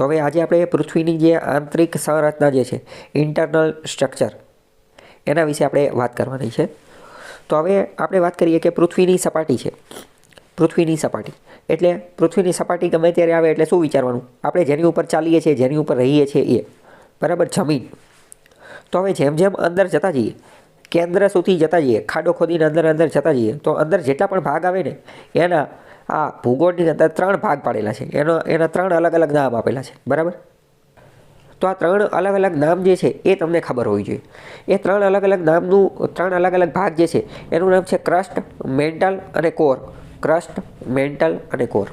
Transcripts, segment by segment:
તો હવે આજે આપણે પૃથ્વીની જે આંતરિક સંરચના જે છે, ઇન્ટરનલ સ્ટ્રક્ચર, એના વિશે આપણે વાત કરવાની છે. તો હવે આપણે વાત કરીએ કે પૃથ્વીની સપાટી છે. પૃથ્વીની સપાટી એટલે પૃથ્વીની સપાટી ગમે ત્યારે આવે એટલે શું વિચારવાનું? આપણે જેની ઉપર ચાલીએ છીએ, જેની ઉપર રહીએ છીએ એ, બરાબર, જમીન. તો હવે જેમ જેમ અંદર જતા જઈએ, કેન્દ્ર સુધી જતા જઈએ, ખાડો ખોદીને અંદર જતા જઈએ, તો અંદર જેટલા પણ ભાગ આવે ને એના આ ભૂગોળની અંદર 3 ભાગ પાડેલા છે. એના 3 અલગ અલગ નામ આપેલા છે, બરાબર. તો આ 3 અલગ અલગ નામ જે છે એ તમને ખબર હોવી જોઈએ. એ 3 અલગ અલગ નામનું 3 અલગ અલગ ભાગ જે છે એનું નામ છે ક્રસ્ટ, મેન્ટલ અને કોર. ક્રસ્ટ, મેન્ટલ અને કોર.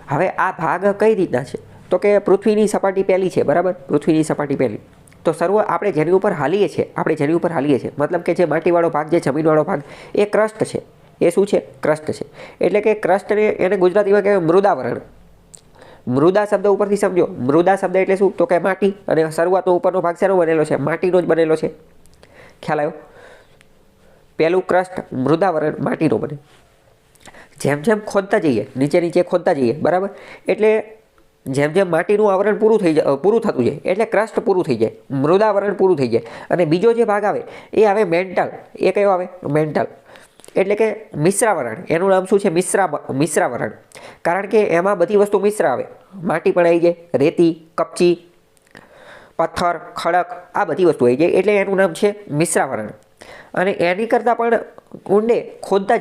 હવે આ ભાગ કઈ રીતના છે? તો કે પૃથ્વીની સપાટી પહેલી છે, બરાબર. પૃથ્વીની સપાટી પહેલી. તો આપણે જેની ઉપર હાલીએ છીએ, મતલબ કે જે માટીવાળો ભાગ, જે જમીનવાળો ભાગ, એ ક્રસ્ટ છે. એ શું છે? ક્રસ્ટ છે. એટલે કે ક્રસ્ટને એને ગુજરાતીમાં કહેવાય મૃદાવરણ. મૃદા શબ્દ ઉપરથી સમજો. મૃદા શબ્દ એટલે શું? તો કે માટી, અને શરૂઆતનો ઉપરનો ભાગ શેનો બનેલો છે? માટીનો જ બનેલો છે. ખ્યાલ આવ્યો? પહેલું ક્રસ્ટ, મૃદાવરણ, માટીનો બને. જેમ જેમ ખોદતા જઈએ, નીચે ખોદતા જઈએ, બરાબર, એટલે જેમ જેમ માટીનું આવરણ પૂરું થતું જાય એટલે ક્રસ્ટ પૂરું થઈ જાય, મૃદાવરણ પૂરું થઈ જાય. અને બીજો જે ભાગ આવે એ આવે મેન્ટલ. એ કયો આવે? મેન્ટલ. એટલે કે મિશ્રાવરણ. એનું નામ શું છે? મિશ્રાવરણ. કારણ કે એમાં બધી વસ્તુ મિશ્ર આવે. માટી પણ આવી જાય, રેતી, કપચી, પથ્થર, ખડક, આ બધી વસ્તુ આવી જાય, એટલે એનું નામ છે મિશ્રાવરણ. અને એની કરતાં પણ ઊંડે ખોદતા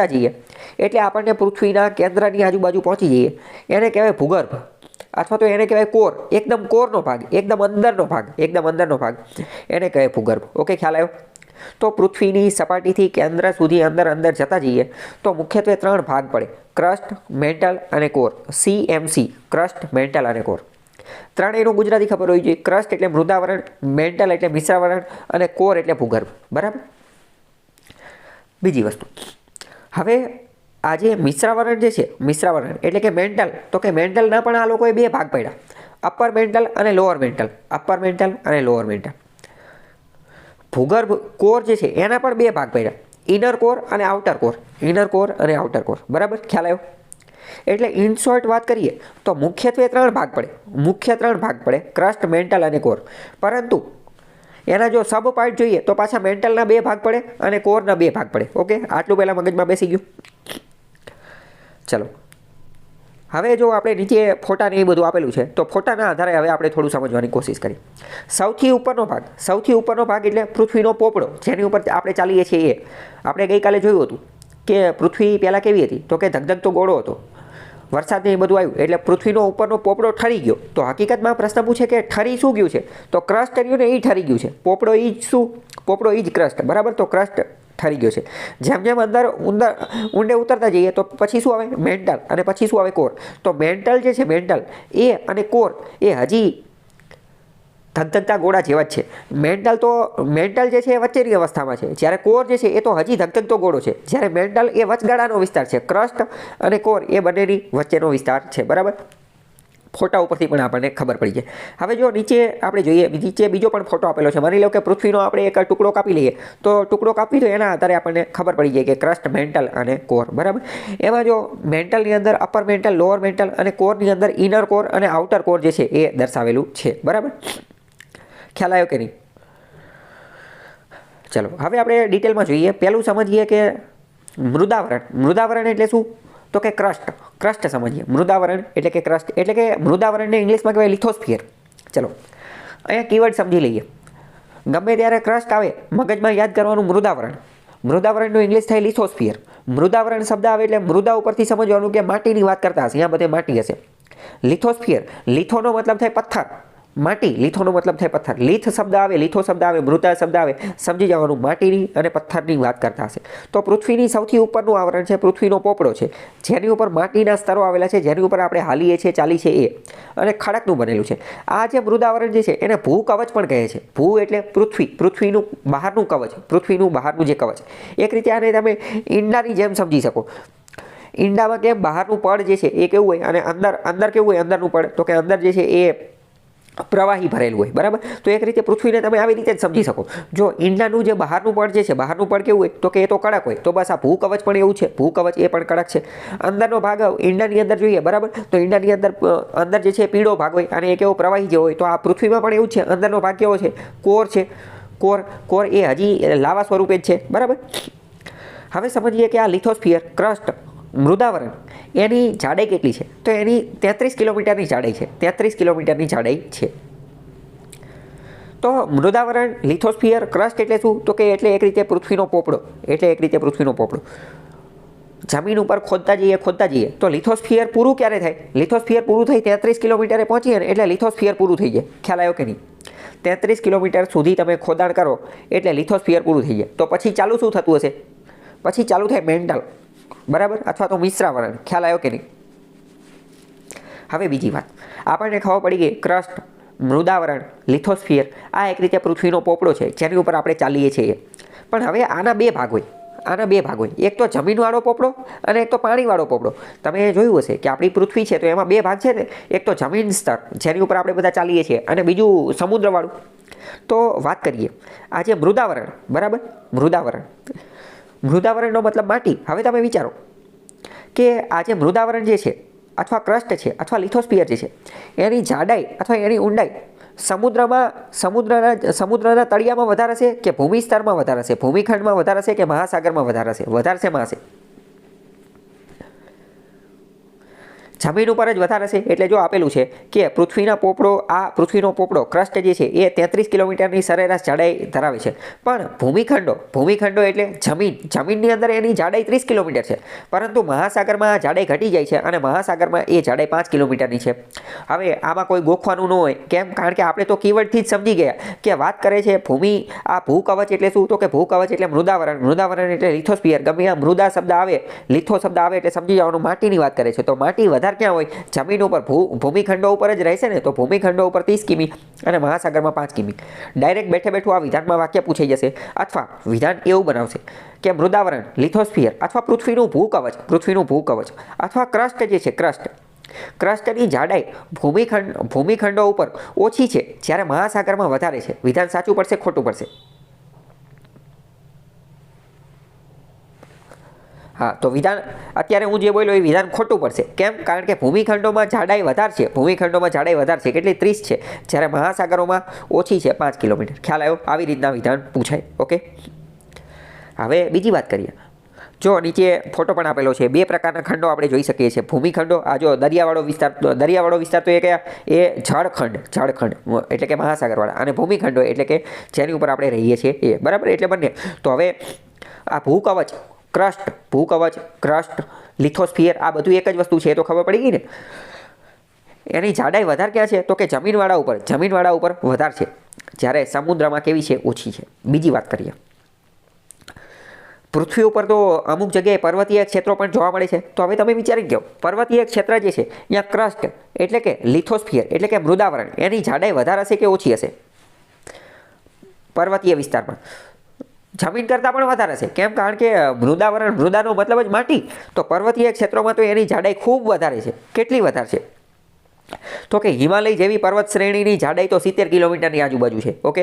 જઈએ એટલે આપણને પૃથ્વીના કેન્દ્રની આજુબાજુ પહોંચી જઈએ. એને કહેવાય ભૂગર્ભ, અથવા તો એને કહેવાય કોર. એકદમ કોરનો ભાગ, એકદમ અંદરનો ભાગ, એને કહેવાય ભૂગર્ભ. ઓકે, ખ્યાલ આવ્યો? તો પૃથ્વીની સપાટીથી કેન્દ્ર સુધી અંદર જતા જઈએ તો મુખ્યત્વે 3 ભાગ પડે: ક્રસ્ટ, મેન્ટલ અને કોર. CMC, ક્રસ્ટ, મેન્ટલ અને કોર. ત્રણેયનું ગુજરાતી ખબર હોવી જોઈએ. ક્રસ્ટ એટલે મૃદાવરણ, મેન્ટલ એટલે મિશ્રાવરણ અને કોર એટલે ભૂગર્ભ, બરાબર. બીજી વસ્તુ, હવે આ જે મિશ્રાવરણ જે છે, મિશ્રાવરણ એટલે કે મેન્ટલ, તો કે મેન્ટલના પણ આ લોકોએ 2 ભાગ પાડ્યા: અપર મેન્ટલ અને લોઅર મેન્ટલ. ભૂગર્ભ કોર જે છે એના પણ 2 ભાગ પાડ્યા: ઇનર કોર અને આઉટર કોર. બરાબર, ખ્યાલ આવ્યો? એટલે ઇન શોર્ટ વાત કરીએ તો મુખ્યત્વે 3 ભાગ પડે: ક્રસ્ટ, મેન્ટલ અને કોર. પરંતુ એના જો સબ પાર્ટ જોઈએ તો પાછા મેન્ટલના 2 ભાગ પડે અને કોરના 2 ભાગ પડે. ઓકે, આટલું પહેલાં મગજમાં બેસી ગયું. ચલો, હવે જો આપણે નીચે ફોટાને એ બધું આપેલું છે તો ફોટાના આધારે હવે આપણે થોડું સમજવાની કોશિશ કરીએ. સૌથી ઉપરનો ભાગ એટલે પૃથ્વીનો પોપડો, જેની ઉપર આપણે ચાલીએ છીએ એ. આપણે ગઈકાલે જોયું હતું કે પૃથ્વી પહેલાં કેવી હતી? તો કે ધગધગતો ગોળો હતો. વરસાદને એ બધું આવ્યું એટલે પૃથ્વીનો ઉપરનો પોપડો ઠરી ગયો. તો હકીકતમાં પ્રશ્ન પૂછે કે ઠરી શું ગયું છે? તો ક્રસ્ટ રહ્યું ને એ ઠરી ગયું છે. પોપડો એ જ શું? પોપડો એ જ ક્રસ્ટ, બરાબર. તો ક્રસ્ટ ઠરી ગયો છે. જેમ જેમ ઊંડે ઉતરતા જઈએ તો પછી શું આવે? મેન્ટલ. અને પછી શું આવે? કોર. તો મેન્ટલ જે છે, એ અને કોર એ હજી ધગધગતા ગોળા જેવા જ છે. મેન્ટલ જે છે એ વચ્ચેની અવસ્થામાં છે, જ્યારે કોર જે છે એ તો હજી ધગધગતો ગોળો છે. જ્યારે મેન્ટલ એ વચગાળાનો વિસ્તાર છે. ક્રસ્ટ અને કોર એ બંનેની વચ્ચેનો વિસ્તાર છે, બરાબર. ફોટા ઉપરથી પણ આપણને ખબર પડી જાય. હવે જો નીચે આપણે જોઈએ, નીચે બીજો પણ ફોટો આપેલો છે. માની લો કે પૃથ્વીનો આપણે એક ટુકડો કાપી લઈએ, તો ટુકડો કાપી તો એના આધારે આપણને ખબર પડી જાય કે ક્રસ્ટ, મેન્ટલ અને કોર, બરાબર. એમાં જો મેન્ટલની અંદર અપર મેન્ટલ, લોઅર મેન્ટલ અને કોરની અંદર ઇનર કોર અને આઉટર કોર જે છે એ દર્શાવેલું છે, બરાબર. ખ્યાલ આવ્યો કે નહીં? ચલો, હવે આપણે ડિટેલમાં જોઈએ. પહેલું સમજીએ કે મૃદાવરણ એટલે શું? તો કે ક્રસ્ટ સમજીએ. મૃદાવરણ એટલે કે ક્રસ્ટ, એટલે કે મૃદાવરણને ઇંગ્લિશમાં કહેવાય લિથોસ્ફિયર. ચલો, અહીંયા કીવર્ડ સમજી લઈએ. ગમે ત્યારે ક્રસ્ટ આવે મગજમાં યાદ કરવાનું મૃદાવરણ. મૃદાવરણનું ઇંગ્લિશ થાય લિથોસ્ફિયર. મૃદાવરણ શબ્દ આવે એટલે મૃદા ઉપરથી સમજવાનું કે માટીની વાત કરતા હશે. અહીંયા બધે માટી હશે. લિથોસ્ફિયર, લિથોનો મતલબ થાય પથ્થર. માટી, લિથોનો મતલબ થાય પથ્થર. લીથ શબ્દ આવે, લિથો શબ્દ આવે, મૃદા શબ્દ આવે, સમજી જવાનું માટીની અને પથ્થરની વાત કરતા હશે. તો પૃથ્વીની સૌથી ઉપરનું આવરણ છે પૃથ્વીનો પોપડો છે, જેની ઉપર માટીના સ્તરો આવેલા છે, જેની ઉપર આપણે હાલીએ છીએ, ચાલી છે એ, અને ખડકનું બનેલું છે. આ જે મૃદાવરણ જે છે એને ભૂ કવચ પણ કહે છે. ભૂ એટલે પૃથ્વીનું બહારનું કવચ, પૃથ્વીનું બહારનું જે કવચ. એક રીતે આને તમે ઈંડાની જેમ સમજી શકો. ઈંડામાં કેમ બહારનું પડ જે છે એ કેવું હોય અને અંદર કેવું હોય? અંદરનું પડ. તો કે અંદર જે છે એ પ્રવાહી ભરેલું હોય, બરાબર. તો એક રીતે પૃથ્વીને તમે આવી રીતે જ સમજી શકો. જો ઈંડાનું જે બહારનું પડ જે છે, બહારનું પડ કેવું હોય તો કે એ તો કડક હોય, તો બસ આ ભૂકવચ પણ એવું છે, ભૂકવચ એ પણ કડક છે. અંદરનો ભાગ ઈંડાની અંદર જોઈએ, બરાબર, તો ઈંડાની અંદર જે છે પીળો ભાગ હોય અને એ કેવો પ્રવાહી જેવો હોય. તો આ પૃથ્વીમાં પણ એવું જ છે, અંદરનો ભાગ કેવો છે, કોર છે. કોર એ હજી લાવા સ્વરૂપે જ છે, બરાબર. હવે સમજીએ કે આ લિથોસ્ફિયર, ક્રસ્ટ, મૃદાવરણ એની જાડાઈ કેટલી છે. તો એની 33 કિલોમીટરની જાડાઈ છે, 33 કિલોમીટરની જાડાઈ છે. તો મૃદાવરણ, લિથોસ્ફિયર, ક્રસ્ટ એટલે શું, તો કે એટલે એક રીતે પૃથ્વીનો પોપડો, એટલે એક રીતે પૃથ્વીનો પોપડો. જમીન ઉપર ખોદતા જઈએ તો લિથોસ્ફિયર પૂરું ક્યારે થાય, લિથોસ્ફિયર પૂરું થઈ 33 કિલોમીટરે પહોંચીએ ને એટલે લિથોસ્ફિયર પૂરું થઈ જાય. ખ્યાલ આવ્યો કે નહીં? 33 કિલોમીટર સુધી તમે ખોદાણ કરો એટલે લિથોસ્ફિયર પૂરું થઈ જાય. તો પછી ચાલુ શું થતું હશે? પછી ચાલુ થાય મેન્ટલ, બરાબર, અથવા તો મિશ્રાવરણ. ખ્યાલ આવ્યો કે નહીં? હવે બીજી વાત, આપણને ખબર પડી ગઈ ક્રસ્ટ, મૃદાવરણ, લિથોસ્ફિયર આ એક રીતે પૃથ્વીનો પોપડો છે જેની ઉપર આપણે ચાલીએ છીએ. પણ હવે આના બે ભાગ હોય, એક તો જમીનવાળો પોપડો અને એક તો પાણીવાળો પોપડો. તમે જોયું હશે કે આપણી પૃથ્વી છે તો એમાં બે ભાગ છે ને, એક તો જમીન સ્તર જેની ઉપર આપણે બધા ચાલીએ છીએ અને બીજું સમુદ્રવાળું. તો વાત કરીએ આ જે મૃદાવરણ, બરાબર, મૃદાવરણનો મતલબ માટી. હવે તમે વિચારો કે આ જે મૃદાવરણ જે છે અથવા ક્રસ્ટ છે અથવા લિથોસ્ફિયર જે છે એની જાડાઈ અથવા એની ઊંડાઈ સમુદ્રના તળિયામાં વધારે છે કે ભૂમિ સ્તરમાં વધારે છે, ભૂમિખંડમાં વધારે છે કે મહાસાગરમાં વધારે છે? વધારે છે માં છે, જમીન ઉપર જ વધારે છે. એટલે જો આપેલું છે કે પૃથ્વીનો પોપડો ક્રસ્ટ જે છે એ 33 કિલોમીટરની સરેરાશ જાડાઈ ધરાવે છે. પણ ભૂમિખંડો એટલે જમીનની અંદર એની જાડાઈ 30 કિલોમીટર છે, પરંતુ મહાસાગરમાં જાડાઈ ઘટી જાય છે અને મહાસાગરમાં એ જાડાઈ 5 કિલોમીટરની છે. હવે આમાં કોઈ ગોખવાનું ન હોય, કેમ? કારણ કે આપણે તો કીવર્ડથી જ સમજી ગયા કે વાત કરે છે ભૂકવચ એટલે શું, તો કે ભૂકવચ એટલે મૃદાવરણ એટલે લિથોસ્ફિયર. ગમે આ મૃદા શબ્દ આવે, લિથો શબ્દ આવે એટલે સમજી જવાનું માટીની વાત કરે છે. તો માટી વધારે ક્યાં હોય? જમીન ઉપર, ભૂમિખંડો ઉપર જ રહેશે ને. તો ભૂમિખંડો ઉપર 30 કિમી અને મહાસાગરમાં 5 કિમી. ડાયરેક્ટ બેઠું આ વિધાનમાં વાક્ય પૂછાઈ જશે, અથવા વિધાન એવું બનાવશે કે મૃદાવરણ, લિથોસ્ફિયર અથવા પૃથ્વીનું ભૂકવચ અથવા ક્રસ્ટ જે છે, ક્રસ્ટની જાડાઈ ભૂમિખંડો ઉપર ઓછી છે જ્યારે મહાસાગરમાં વધારે છે. વિધાન સાચું પડશે, ખોટું પડશે? હા, તો વિધાન અત્યારે હું જે બોલ્યો એ વિધાન ખોટું પડશે. કેમ? કારણ કે ભૂમિખંડોમાં જાડાઈ વધારે છે, કેટલી 30 છે, જ્યારે મહાસાગરોમાં ઓછી છે 5 કિલોમીટર. ખ્યાલ આવ્યો? આવી રીતના વિધાન પૂછાય. ઓકે, હવે બીજી વાત કરીએ. જો નીચે ફોટો પણ આપેલો છે, બે પ્રકારના ખંડો આપણે જોઈ શકીએ છીએ. ભૂમિખંડો, આ જો દરિયાવાળો વિસ્તાર તો એ કયા? એ જળખંડ એટલે કે મહાસાગરવાળા, અને ભૂમિખંડો એટલે કે જેની ઉપર આપણે રહીએ છીએ એ, બરાબર. એટલે બંને. તો હવે આ ભૂકવચ, ક્રસ્ટ, લિથોસ્ફિયર આ બધું એક જ વસ્તુ છે, એ તો ખબર પડી ગઈ ને. એની જાડાઈ વધારે ક્યાં છે? તો કે જમીનવાળા ઉપર વધારે છે, જ્યારે સમુદ્રમાં કેવી છે? ઓછી છે. બીજી વાત કરીએ, પૃથ્વી ઉપર તો અમુક જગ્યાએ પર્વતીય ક્ષેત્રો પણ જોવા મળે છે. તો હવે તમે વિચારી કહો, પર્વતીય ક્ષેત્ર જે છે ત્યાં ક્રસ્ટ એટલે કે લિથોસ્ફિયર એટલે કે મૃદાવરણ એની જાડાઈ વધારે હશે કે ઓછી હશે? પર્વતીય વિસ્તારમાં જમીન કરતાં પણ વધારે છે. કેમ? કારણ કે મૃદાનો મતલબ જ માટી. તો પર્વતીય ક્ષેત્રોમાં તો એની જાડાઈ ખૂબ વધારે છે. કેટલી વધારે છે? તો કે હિમાલય જેવી પર્વત શ્રેણીની જાડાઈ તો 70 કિલોમીટરની આજુબાજુ છે. ઓકે,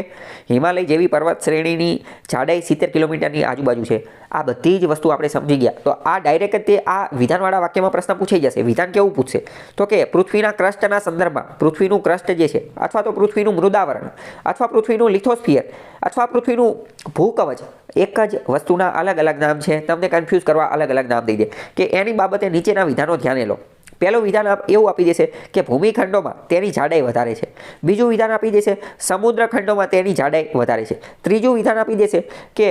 હિમાલય જેવી પર્વત શ્રેણીની જાડાઈ 70 કિલોમીટરની આજુબાજુ છે. આ બધી જ વસ્તુ આપણે સમજી ગયા. તો આ ડાયરેક્ટ તે આ વિધાનવાળા વાક્યમાં પ્રશ્ન પૂછાઈ જશે. વિધાન કેવું પૂછશે? તો કે પૃથ્વીના ક્રસ્ટના સંદર્ભમાં પૃથ્વીનું ક્રસ્ટ જે છે, અથવા તો પૃથ્વીનું મૃદાવરણ, અથવા પૃથ્વીનું લિથોસ્ફિયર, અથવા પૃથ્વીનું ભૂકવચ, એક જ વસ્તુના અલગ અલગ નામ છે. તમને કન્ફ્યુઝ કરવા અલગ અલગ નામ દઈ દે કે એની બાબતે નીચેના વિધાનો ધ્યાને લો. પહેલું વિધાન એવું આપી દેશે કે ભૂમિખંડોમાં તેની જાડાઈ વધારે છે. બીજું વિધાન આપી દેશે સમુદ્ર ખંડોમાં તેની જાડાઈ વધારે છે. ત્રીજું વિધાન આપી દેશે કે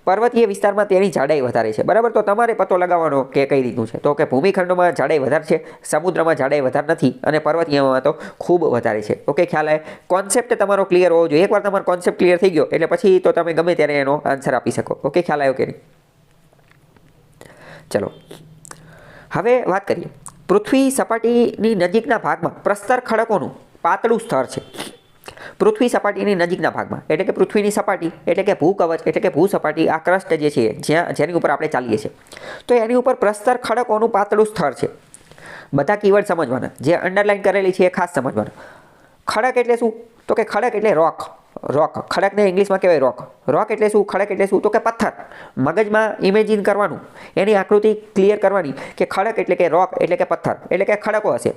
પર્વતીય વિસ્તારમાં તેની જાડાઈ વધારે છે, બરાબર. તો તમારે પતો લગાવવાનો કે કઈ રીતનું છે. તો કે ભૂમિખંડોમાં જાડાઈ વધારે છે, સમુદ્રમાં જાડાઈ વધારે નથી, અને પર્વતીયમાં તો ખૂબ વધારે છે. ઓકે, ખ્યાલ આવે? કોન્સેપ્ટ તમારો ક્લિયર હોવો જોઈએ. એકવાર તમારો કોન્સેપ્ટ ક્લિયર થઈ ગયો એટલે પછી તો તમે ગમે ત્યારે એનો આન્સર આપી શકો. ઓકે, ખ્યાલ આવ્યો કે નહીં? ચલો હવે વાત કરીએ. પૃથ્વી સપાટીની નજીકના ભાગમાં પ્રસ્તર ખડકોનું પાતળું સ્તર છે. પૃથ્વી સપાટીની નજીકના ભાગમાં એટલે કે પૃથ્વીની સપાટી એટલે કે ભૂકવચ એટલે કે ભૂસપાટી, આ ક્રસ્ટ જે છે જેની ઉપર આપણે ચાલીએ છીએ, તો એની ઉપર પ્રસ્તર ખડકોનું પાતળું સ્તર છે. બધા કીવર્ડ સમજવાના, જે અંડરલાઇન કરેલી છે એ ખાસ સમજવાના. ખડક એટલે શું? તો કે ખડક એટલે રોક. ખડકને ઇંગ્લિશમાં કહેવાય રોક. રોક એટલે શું? ખડક એટલે શું? તો કે પથ્થર. મગજમાં ઇમેજિન કરવાનું, એની આકૃતિ ક્લિયર કરવાની કે ખડક એટલે કે રોક એટલે કે પથ્થર એટલે કે ખડકો હશે.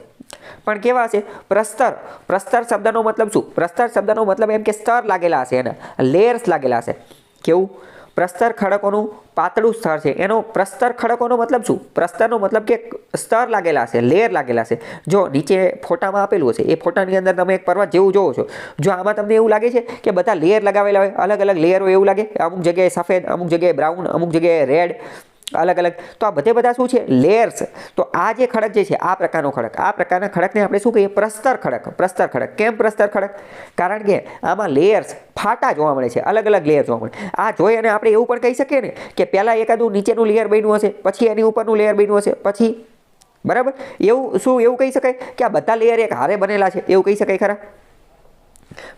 પણ કેવા હશે? પ્રસ્તર. પ્રસ્તર શબ્દનો મતલબ શું? પ્રસ્તર શબ્દનો મતલબ એમ કે સ્તર લાગેલા હશે, એના લેયર્સ લાગેલા હશે. કેવું? પ્રસ્તર ખડકોનું પાતળું સ્તર છે, એનો પ્રસ્તર ખડકોનો મતલબ શું? પ્રસ્તરનો મતલબ કે સ્તર લાગેલા છે, લેયર લાગેલા છે. જો નીચે ફોટામાં આપેલું હશે, એ ફોટાની અંદર તમે એક પર્વત જેવું જોવો છો. જો આમાં તમને એવું લાગે છે કે બધા લેયર લગાવેલા હોય, અલગ અલગ લેયર હોય એવું લાગે, અમુક જગ્યાએ સફેદ, અમુક જગ્યાએ બ્રાઉન, અમુક જગ્યાએ રેડ, અલગ અલગ. તો આ બધા શું છે? લેયર્સ. તો આ જે ખડક જે છે, આ પ્રકારનો ખડક, આ પ્રકારના ખડકને આપણે શું કહીએ? પ્રસ્તર ખડક. પ્રસ્તર ખડક. કેમ પ્રસ્તર ખડક? કારણ કે આમાં લેયર્સ, ફાટા જોવા મળે છે, અલગ અલગ લેયર જોવા મળે. આ જોઈ અને આપણે એવું પણ કહી શકીએ ને કે પહેલાં એકાદું નીચેનું લેયર બન્યું હશે, પછી એની ઉપરનું લેયર બન્યું હશે, પછી બરાબર એવું કહી શકાય કે આ બધા લેયર એક હારે બનેલા છે, એવું કહી શકાય ખરા?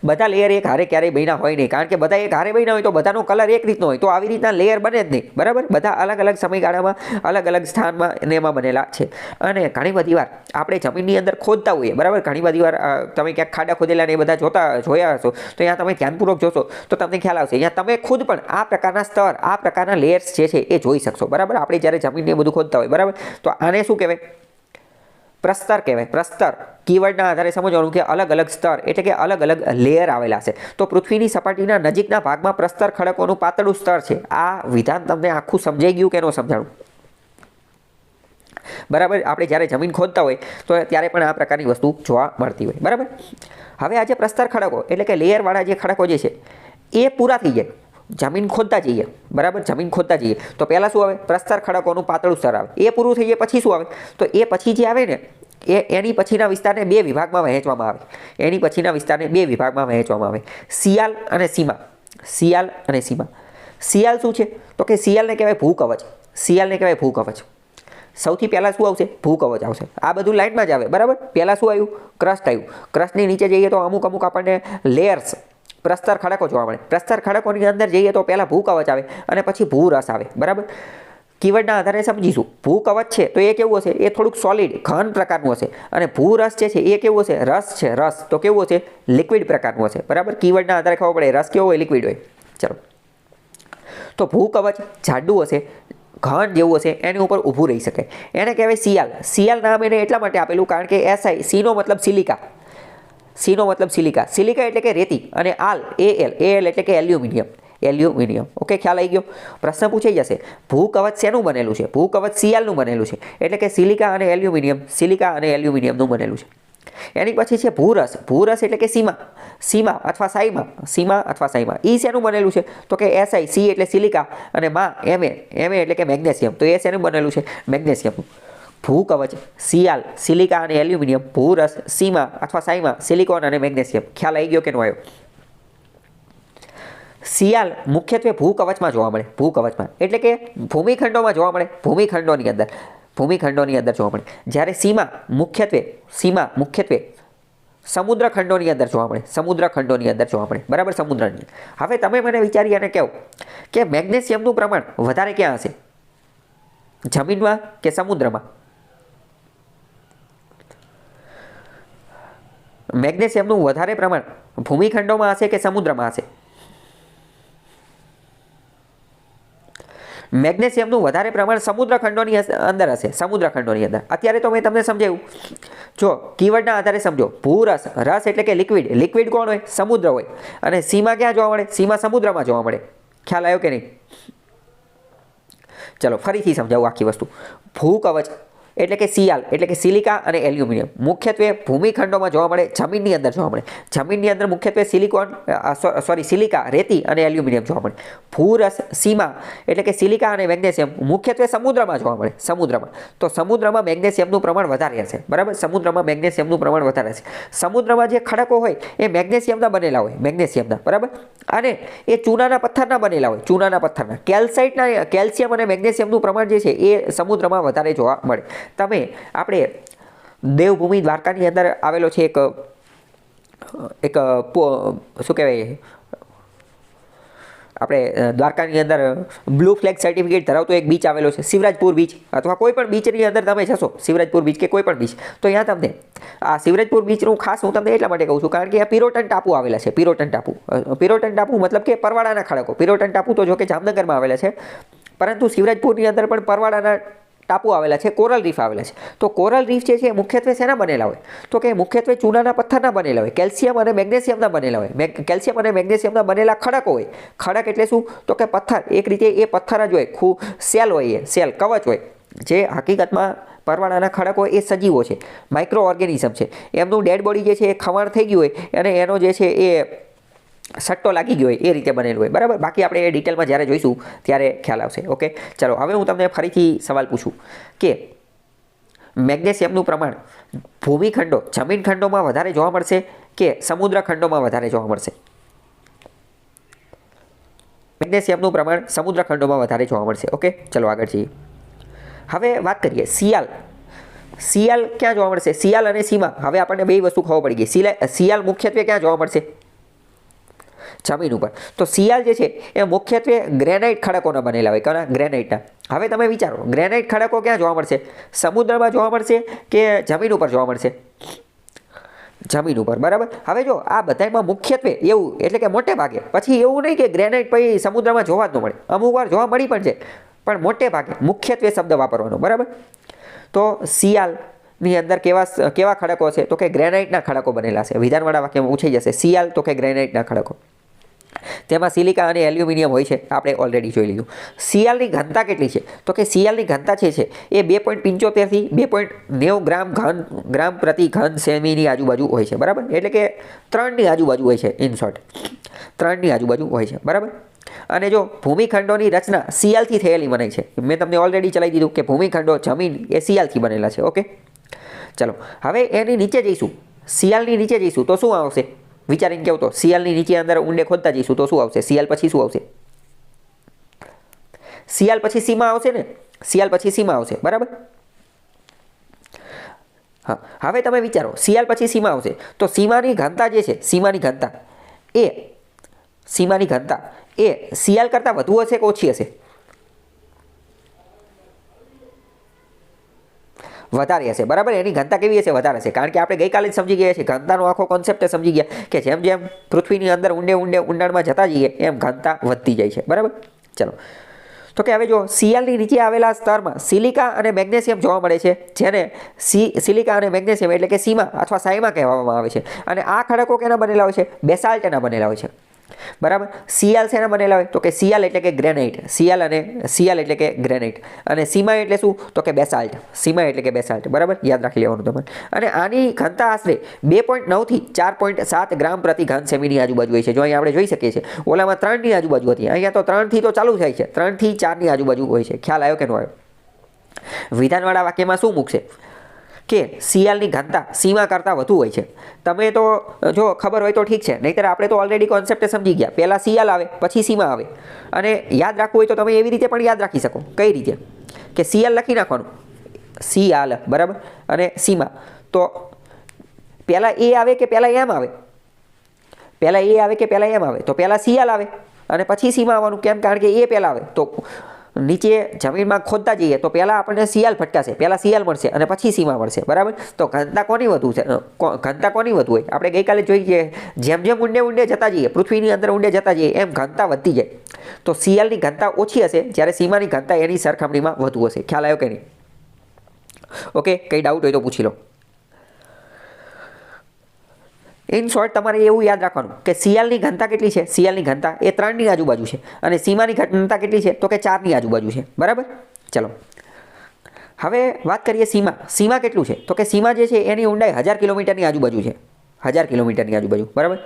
બધા લેયર એક હારે ક્યારેય બન્યા હોય નહીં, કારણ કે બધા એક હારે બન્યા હોય તો બધાનો કલર એક રીતનો હોય, તો આવી રીતના લેયર બને જ નહીં. બરાબર? બધા અલગ અલગ સમયગાળામાં, અલગ અલગ સ્થાનમાં ને એમાં બનેલા છે. અને ઘણી બધી વાર આપણે જમીનની અંદર ખોદતા હોઈએ, બરાબર? ઘણી બધી વાર તમે ક્યાંક ખાડા ખોદેલા ને એ બધા જોયા હશો, તો અહીંયા તમે ધ્યાનપૂર્વક જોશો તો તમને ખ્યાલ આવશે. અહીંયા તમે ખુદ પણ આ પ્રકારના સ્તર, આ પ્રકારના લેયર્સ જે છે એ જોઈ શકશો. બરાબર? આપણે જ્યારે જમીનને બધું ખોદતા હોય, બરાબર, તો આને શું કહેવાય? પ્રસ્તર કહેવાય. પ્રસ્તર કીવર્ડના આધારે સમજવાનું કે અલગ અલગ સ્તર એટલે કે અલગ અલગ લેયર આવેલા છે. તો પૃથ્વીની સપાટીના નજીકના ભાગમાં પ્રસ્તર ખડકોનું પાતળું સ્તર છે. આ વિધાન તમને આખું સમજાઈ ગયું કે ન સમજાણું? બરાબર? આપણે જ્યારે જમીન ખોદતા હોય તો ત્યારે પણ આ પ્રકારની વસ્તુ જોવા મળતી હોય. બરાબર? હવે આ જે પ્રસ્તર ખડકો એટલે કે લેયરવાળા જે ખડકો જે છે એ પૂરા થઈ જાય જમીન ખોદતા જઈએ. બરાબર? જમીન ખોદતા જઈએ તો પહેલાં શું આવે? પ્રસ્તર ખડકોનું પાતળું સ્તર આવે. એ પૂરું થઈ જાય પછી શું આવે? તો એ પછી જે આવે ને એની પછીના વિસ્તારને બે વિભાગમાં વહેંચવામાં આવે. એની પછીના વિસ્તારને બે વિભાગમાં વહેંચવામાં આવે. શિયાલ અને સીમા. શિયાલ અને સીમા. શિયાલ શું છે? તો કે શિયાલને કહેવાય ભૂકવચ. શિયાલને કહેવાય ભૂકવચ. સૌથી પહેલાં શું આવશે? ભૂકવચ આવશે. આ બધું લાઇનમાં જ આવે. બરાબર? પહેલાં શું આવ્યું? ક્રસ્ટ આવ્યું. ક્રસ્ટની નીચે જઈએ તો અમુક આપણને લેયર્સ, પ્રસ્તર ખડકો જોવા મળે. પ્રસ્તર ખડકોની અંદર જઈએ તો પહેલાં ભૂકવચ આવે અને પછી ભૂરસ આવે. બરાબર? કીવર્ડના આધારે સમજીશું. ભૂકવચ છે તો એ કેવું હશે? એ થોડુંક સોલિડ, ઘન પ્રકારનું હશે. અને ભૂરસ જે છે એ કેવું હશે? રસ છે. રસ તો કેવું હશે? લિક્વિડ પ્રકારનું હશે. બરાબર? કીવર્ડના આધારે ખબર પડે રસ કેવો હોય, લિક્વિડ હોય. ચલો, તો ભૂકવચ જાડું હશે, ઘન જેવું હશે, એની ઉપર ઊભું રહી શકે. એને કહેવાય શિયાલ. શિયાલ નામ એને એટલા માટે આપેલું કારણ કે SI, સીનો મતલબ સિલિકા. સીનો મતલબ સિલિકા. સિલિકા એટલે કે રેતી. અને AL એટલે કે એલ્યુમિનિયમ. એલ્યુમિનિયમ. ઓકે, ખ્યાલ આવી ગયો? પ્રશ્ન પૂછાઈ જશે, ભૂકવચ શેનું બનેલું છે? ભૂકવચ શિયાલનું બનેલું છે. એટલે કે સિલિકા અને એલ્યુમિનિયમ, સિલિકા અને એલ્યુમિનિયમનું બનેલું છે. એની પછી છે ભૂરસ. ભૂરસ એટલે કે સીમા, સીમા અથવા સાઈમા, સીમા અથવા સાઈમા. એ શેનું બનેલું છે? તો કે SI, સી એટલે સિલિકા, અને MA એટલે કે મેગ્નેશિયમ. તો એ શેનું બનેલું છે? મેગ્નેશિયમનું. ભૂકવચ, શિયાલ, સિલિકા અને એલ્યુમિનિયમ. ભૂરસ, સીમા અથવા સાઈમા, સિલિકોન અને મેગ્નેશિયમ. ખ્યાલ આવી ગયો કે ન આવ્યો? શિયાલ મુખ્યત્વે ભૂકવચમાં જોવા મળે. ભૂકવચમાં એટલે કે ભૂમિખંડોમાં જોવા મળે. ભૂમિખંડોની અંદર જોવા મળે. જ્યારે સીમા મુખ્યત્વે સમુદ્ર ખંડોની અંદર જોવા મળે. સમુદ્ર ખંડોની અંદર જોવા મળે. બરાબર? સમુદ્રની. હવે તમે મને વિચારી અને કહો કે મેગ્નેશિયમનું પ્રમાણ વધારે ક્યાં હશે? જમીનમાં કે સમુદ્રમાં? મેગ્નેશિયમનું વધારે પ્રમાણ ભૂમિખંડોમાં હશે કે સમુદ્રમાં હશે? મેગ્નેશિયમનું વધારે પ્રમાણ સમુદ્ર ખંડોની અંદર હશે. સમુદ્ર ખંડોની અંદર. અત્યારે તો મેં તમને સમજાવ્યું. જો કીવર્ડના આધારે સમજો. ભૂરસ, રસ એટલે કે લિક્વિડ. લિક્વિડ કોણ હોય? સમુદ્ર હોય. અને સીમા ક્યાં જોવા મળે? સીમા સમુદ્રમાં જોવા મળે. ખ્યાલ આવ્યો કે નહીં? ચલો ફરીથી સમજાવું આખી વસ્તુ. ભૂકવચ એટલે કે શિયાલ એટલે કે સિલિકા અને એલ્યુમિનિયમ મુખ્યત્વે ભૂમિખંડોમાં જોવા મળે, જમીનની અંદર જોવા મળે. જમીનની અંદર મુખ્યત્વે સિલિકા, રેતી અને એલ્યુમિનિયમ જોવા મળે. ભૂરસ, સીમા એટલે કે સિલિકા અને મેગ્નેશિયમ મુખ્યત્વે સમુદ્રમાં જોવા મળે. સમુદ્રમાં. તો સમુદ્રમાં મેગ્નેશિયમનું પ્રમાણ વધારે હશે. બરાબર? સમુદ્રમાં મેગ્નેશિયમનું પ્રમાણ વધારે હશે. સમુદ્રમાં જે ખડકો હોય એ મેગ્નેશિયમના બનેલા હોય. મેગ્નેશિયમના. બરાબર? અને એ ચૂનાના પથ્થરના બનેલા હોય. ચૂનાના પથ્થરના. કેલ્શિયમ અને મેગ્નેશિયમનું પ્રમાણ જે છે એ સમુદ્રમાં વધારે જોવા મળે. તમે આપણે દેવભૂમિ દ્વારકાની અંદર આવેલો છે એક શું કહેવાય, આપણે દ્વારકાની અંદર બ્લુ ફ્લેગ સર્ટિફિકેટ ધરાવતો એક બીચ આવેલો છે, શિવરાજપુર બીચ, અથવા કોઈ પણ બીચની અંદર તમે જશો, શિવરાજપુર બીચ કે કોઈ પણ બીચ, તો ત્યાં તમને આ શિવરાજપુર બીચનું ખાસ હું તમને એટલા માટે કહું છું કારણ કે આ પિરોટન ટાપુ આવેલા છે. પિરોટન ટાપુ મતલબ કે પરવાળાના ખડકો. પિરોટન ટાપુ તો જો કે જામનગરમાં આવેલા છે, પરંતુ શિવરાજપુરની અંદર પણ પરવાળાના ટાપુ આવેલા છે, કોરલ રીફ આવેલા છે. તો કોરલ રીફ જે છે એ મુખ્યત્વે શેના બનેલા હોય? તો કે મુખ્યત્વે ચૂનાના પથ્થરના બનેલા હોય, કેલ્શિયમ અને મેગ્નેશિયમના બનેલા હોય. કેલ્શિયમ અને મેગ્નેશિયમના બનેલા ખડકો હોય. ખડક એટલે શું? તો કે પથ્થર. એક રીતે એ પથ્થર જ હોય, સેલ હોય, એ સેલ કવચ હોય. જે હકીકતમાં પરવાળાના ખડકો એ સજીવો છે, માઇક્રો ઓર્ગેનિઝમ છે. એમનું ડેડ બોડી જે છે એ ખમણ થઈ ગયું હોય અને એનો જે છે એ સટ્ટો લાગી ગયો હોય એ રીતે બનેલું હોય. બરાબર. બાકી આપણે એ ડિટેલમાં જ્યારે જોઈશું ત્યારે ખ્યાલ આવશે. ઓકે, ચલો હવે હું તમને ફરીથી સવાલ પૂછું કે મેગ્નેશિયમનું પ્રમાણ ભૂમિખંડો, જમીન ખંડોમાં વધારે જોવા મળશે કે સમુદ્ર ખંડોમાં વધારે જોવા મળશે? મેગ્નેશિયમનું પ્રમાણ સમુદ્ર ખંડોમાં વધારે જોવા મળશે. ઓકે, ચલો આગળ જઈએ. હવે વાત કરીએ શિયાળ. શિયાળ ક્યાં જોવા મળશે? શિયાળ અને સીમા. હવે આપણને બે વસ્તુ ખબર પડી ગઈ. શિયાળ મુખ્યત્વે ક્યાં જોવા મળશે? જમીન ઉપર. તો શિયાળ જે છે એ મુખ્યત્વે ગ્રેનાઇટ ખડકોના બનેલા હોય. કોના? ગ્રેનાઇટના. હવે તમે વિચારો, ગ્રેનાઇટ ખડકો ક્યાં જોવા મળશે? સમુદ્રમાં જોવા મળશે કે જમીન ઉપર જોવા મળશે? જમીન ઉપર. બરાબર. હવે જો આ બધામાં મુખ્યત્વે એવું, એટલે કે મોટે ભાગે, પછી એવું નહીં કે ગ્રેનાઇટ પછી સમુદ્રમાં જોવા જ ન મળે, અમુક વાર જોવા મળી પણ છે, પણ મોટે ભાગે મુખ્યત્વે શબ્દ વાપરવાનો. બરાબર. તો શિયાળની અંદર કેવા ખડકો છે? તો કે ગ્રેનાઇટના ખડકો બનેલા છે. વિધાનવાળા વાક્યમાં પૂછાઈ જશે શિયાળ, તો કે ગ્રેનાઇટના ખડકો. તેમાં સિલિકા અને એલ્યુમિનિયમ હોય છે, આપણે ઓલરેડી જોઈ લીધું. શિયાળની ઘનતા કેટલી છે? તો કે શિયાળની ઘનતા છે એ 2.75 થી 2.90 ગ્રામ પ્રતિ ઘન સેમીની આજુબાજુ હોય છે. બરાબર. એટલે કે 3ની આજુબાજુ હોય છે. ઇન શોર્ટ 3ની આજુબાજુ હોય છે. બરાબર. અને જો ભૂમિખંડોની રચના શિયાળથી થયેલી બને છે. મેં તમને ઓલરેડી ચલાવી દીધું કે ભૂમિખંડો, જમીન એ શિયાળથી બનેલા છે. ઓકે, ચલો હવે એની નીચે જઈશું. શિયાળની નીચે જઈશું તો શું આવશે? વિચારીને કેવું. તો શિયાળની નીચે અંદર ઊંડે ખોદતા જઈશું તો શું આવશે? શિયાળ પછી શું આવશે? શિયાળ પછી સીમા આવશે ને? શિયાળ પછી સીમા આવશે. બરાબર. હા, હવે તમે વિચારો, શિયાળ પછી સીમા આવશે તો સીમાની ઘનતા જે છે, સીમાની ઘનતા એ શિયાળ કરતાં વધુ હશે કે ઓછી હશે? વધારે હશે. બરાબર. એની ઘનતા કેવી હશે? વધારે હશે. કારણ કે આપણે ગઈકાલે જ સમજી ગયા છીએ, ઘનતાનો આખો કોન્સેપ્ટ સમજી ગયા કે જેમ જેમ પૃથ્વીની અંદર ઊંડાણમાં જતા જઈએ એમ ઘનતા વધતી જાય છે. બરાબર. ચલો, તો કે હવે જો શિયાળની નીચે આવેલા સ્તરમાં સિલિકા અને મેગ્નેશિયમ જોવા મળે છે, જેને સિલિકા અને મેગ્નેશિયમ એટલે કે સીમા અથવા સાયમા કહેવામાં આવે છે. અને આ ખડકો કેના બનેલા હોય છે? બેસાલ્ટના બનેલા હોય છે. બરાબર. શિયાળ શેના બનેલા હોય? તો કે શિયાળ એટલે કે ગ્રેનાઇટ. શિયાળ એટલે કે ગ્રેનાઇટ. અને સીમા એટલે શું? તો કે બેસાલ્ટ. સીમા એટલે કે બેસાલ્ટ. બરાબર. યાદ રાખી લેવાનું તમારે. અને આની ઘનતા આશરે 2.9 થી 4.7 ગ્રામ પ્રતિ ઘન સેમીની આજુબાજુ હોય છે. જો અહીંયા આપણે જોઈ શકીએ છીએ, ઓલામાં 3ની આજુબાજુ હતી, અહીંયા તો 3થી તો ચાલુ થાય છે, 3 થી 4ની આજુબાજુ હોય છે. ખ્યાલ આવ્યો કે ન આવ્યો? વિધાનવાળા વાક્યમાં શું મૂકશે? કે શિયાળની ઘનતા સીમા કરતાં વધુ હોય છે. તમે તો જો ખબર હોય તો ઠીક છે, નહીંતર આપણે તો ઓલરેડી કોન્સેપ્ટ સમજી ગયા. પહેલાં શિયાળ આવે, પછી સીમા આવે. અને યાદ રાખવું હોય તો તમે એવી રીતે પણ યાદ રાખી શકો. કઈ રીતે? કે શિયાળ લખી નાખવાનું, શિયાળ. બરાબર. અને સીમા. તો પહેલાં એ આવે કે પહેલાં એમ આવે? પહેલાં એ આવે કે પહેલાં એમ આવે? તો પહેલાં શિયાળ આવે અને પછી સીમા આવવાનું. કેમ? કારણ કે એ પહેલાં આવે. તો નીચે જમીનમાં ખોદતા જઈએ તો પહેલાં આપણને શિયાળ ફટકાશે, પહેલાં શિયાળ મળશે અને પછી સીમા મળશે. બરાબર. તો ઘનતા કોની વધુ છે? ઘનતા કોની વધુ હોય? આપણે ગઈકાલે જોઈ છીએ, જેમ જેમ ઊંડે જતા જઈએ, પૃથ્વીની અંદર ઊંડે જતા જઈએ એમ ઘનતા વધતી જાય. તો શિયાળની ઘનતા ઓછી હશે, જ્યારે સીમાની ઘનતા એની સરખામણીમાં વધુ હશે. ખ્યાલ આવ્યો કે નહીં? ઓકે, કંઈ ડાઉટ હોય તો પૂછી લો. ઇન શોર્ટ તમારે એવું યાદ રાખવાનું કે શિયાળની ઘનતા કેટલી છે? શિયાળની ઘનતા એ 3ની આજુબાજુ છે. અને સીમાની ઘનતા કેટલી છે? તો કે 4ની આજુબાજુ છે. બરાબર. ચલો હવે વાત કરીએ સીમા. સીમા કેટલું છે? તો કે સીમા જે છે એની ઊંડાઈ 1000 કિલોમીટરની આજુબાજુ છે. 1000 કિલોમીટરની આજુબાજુ. બરાબર.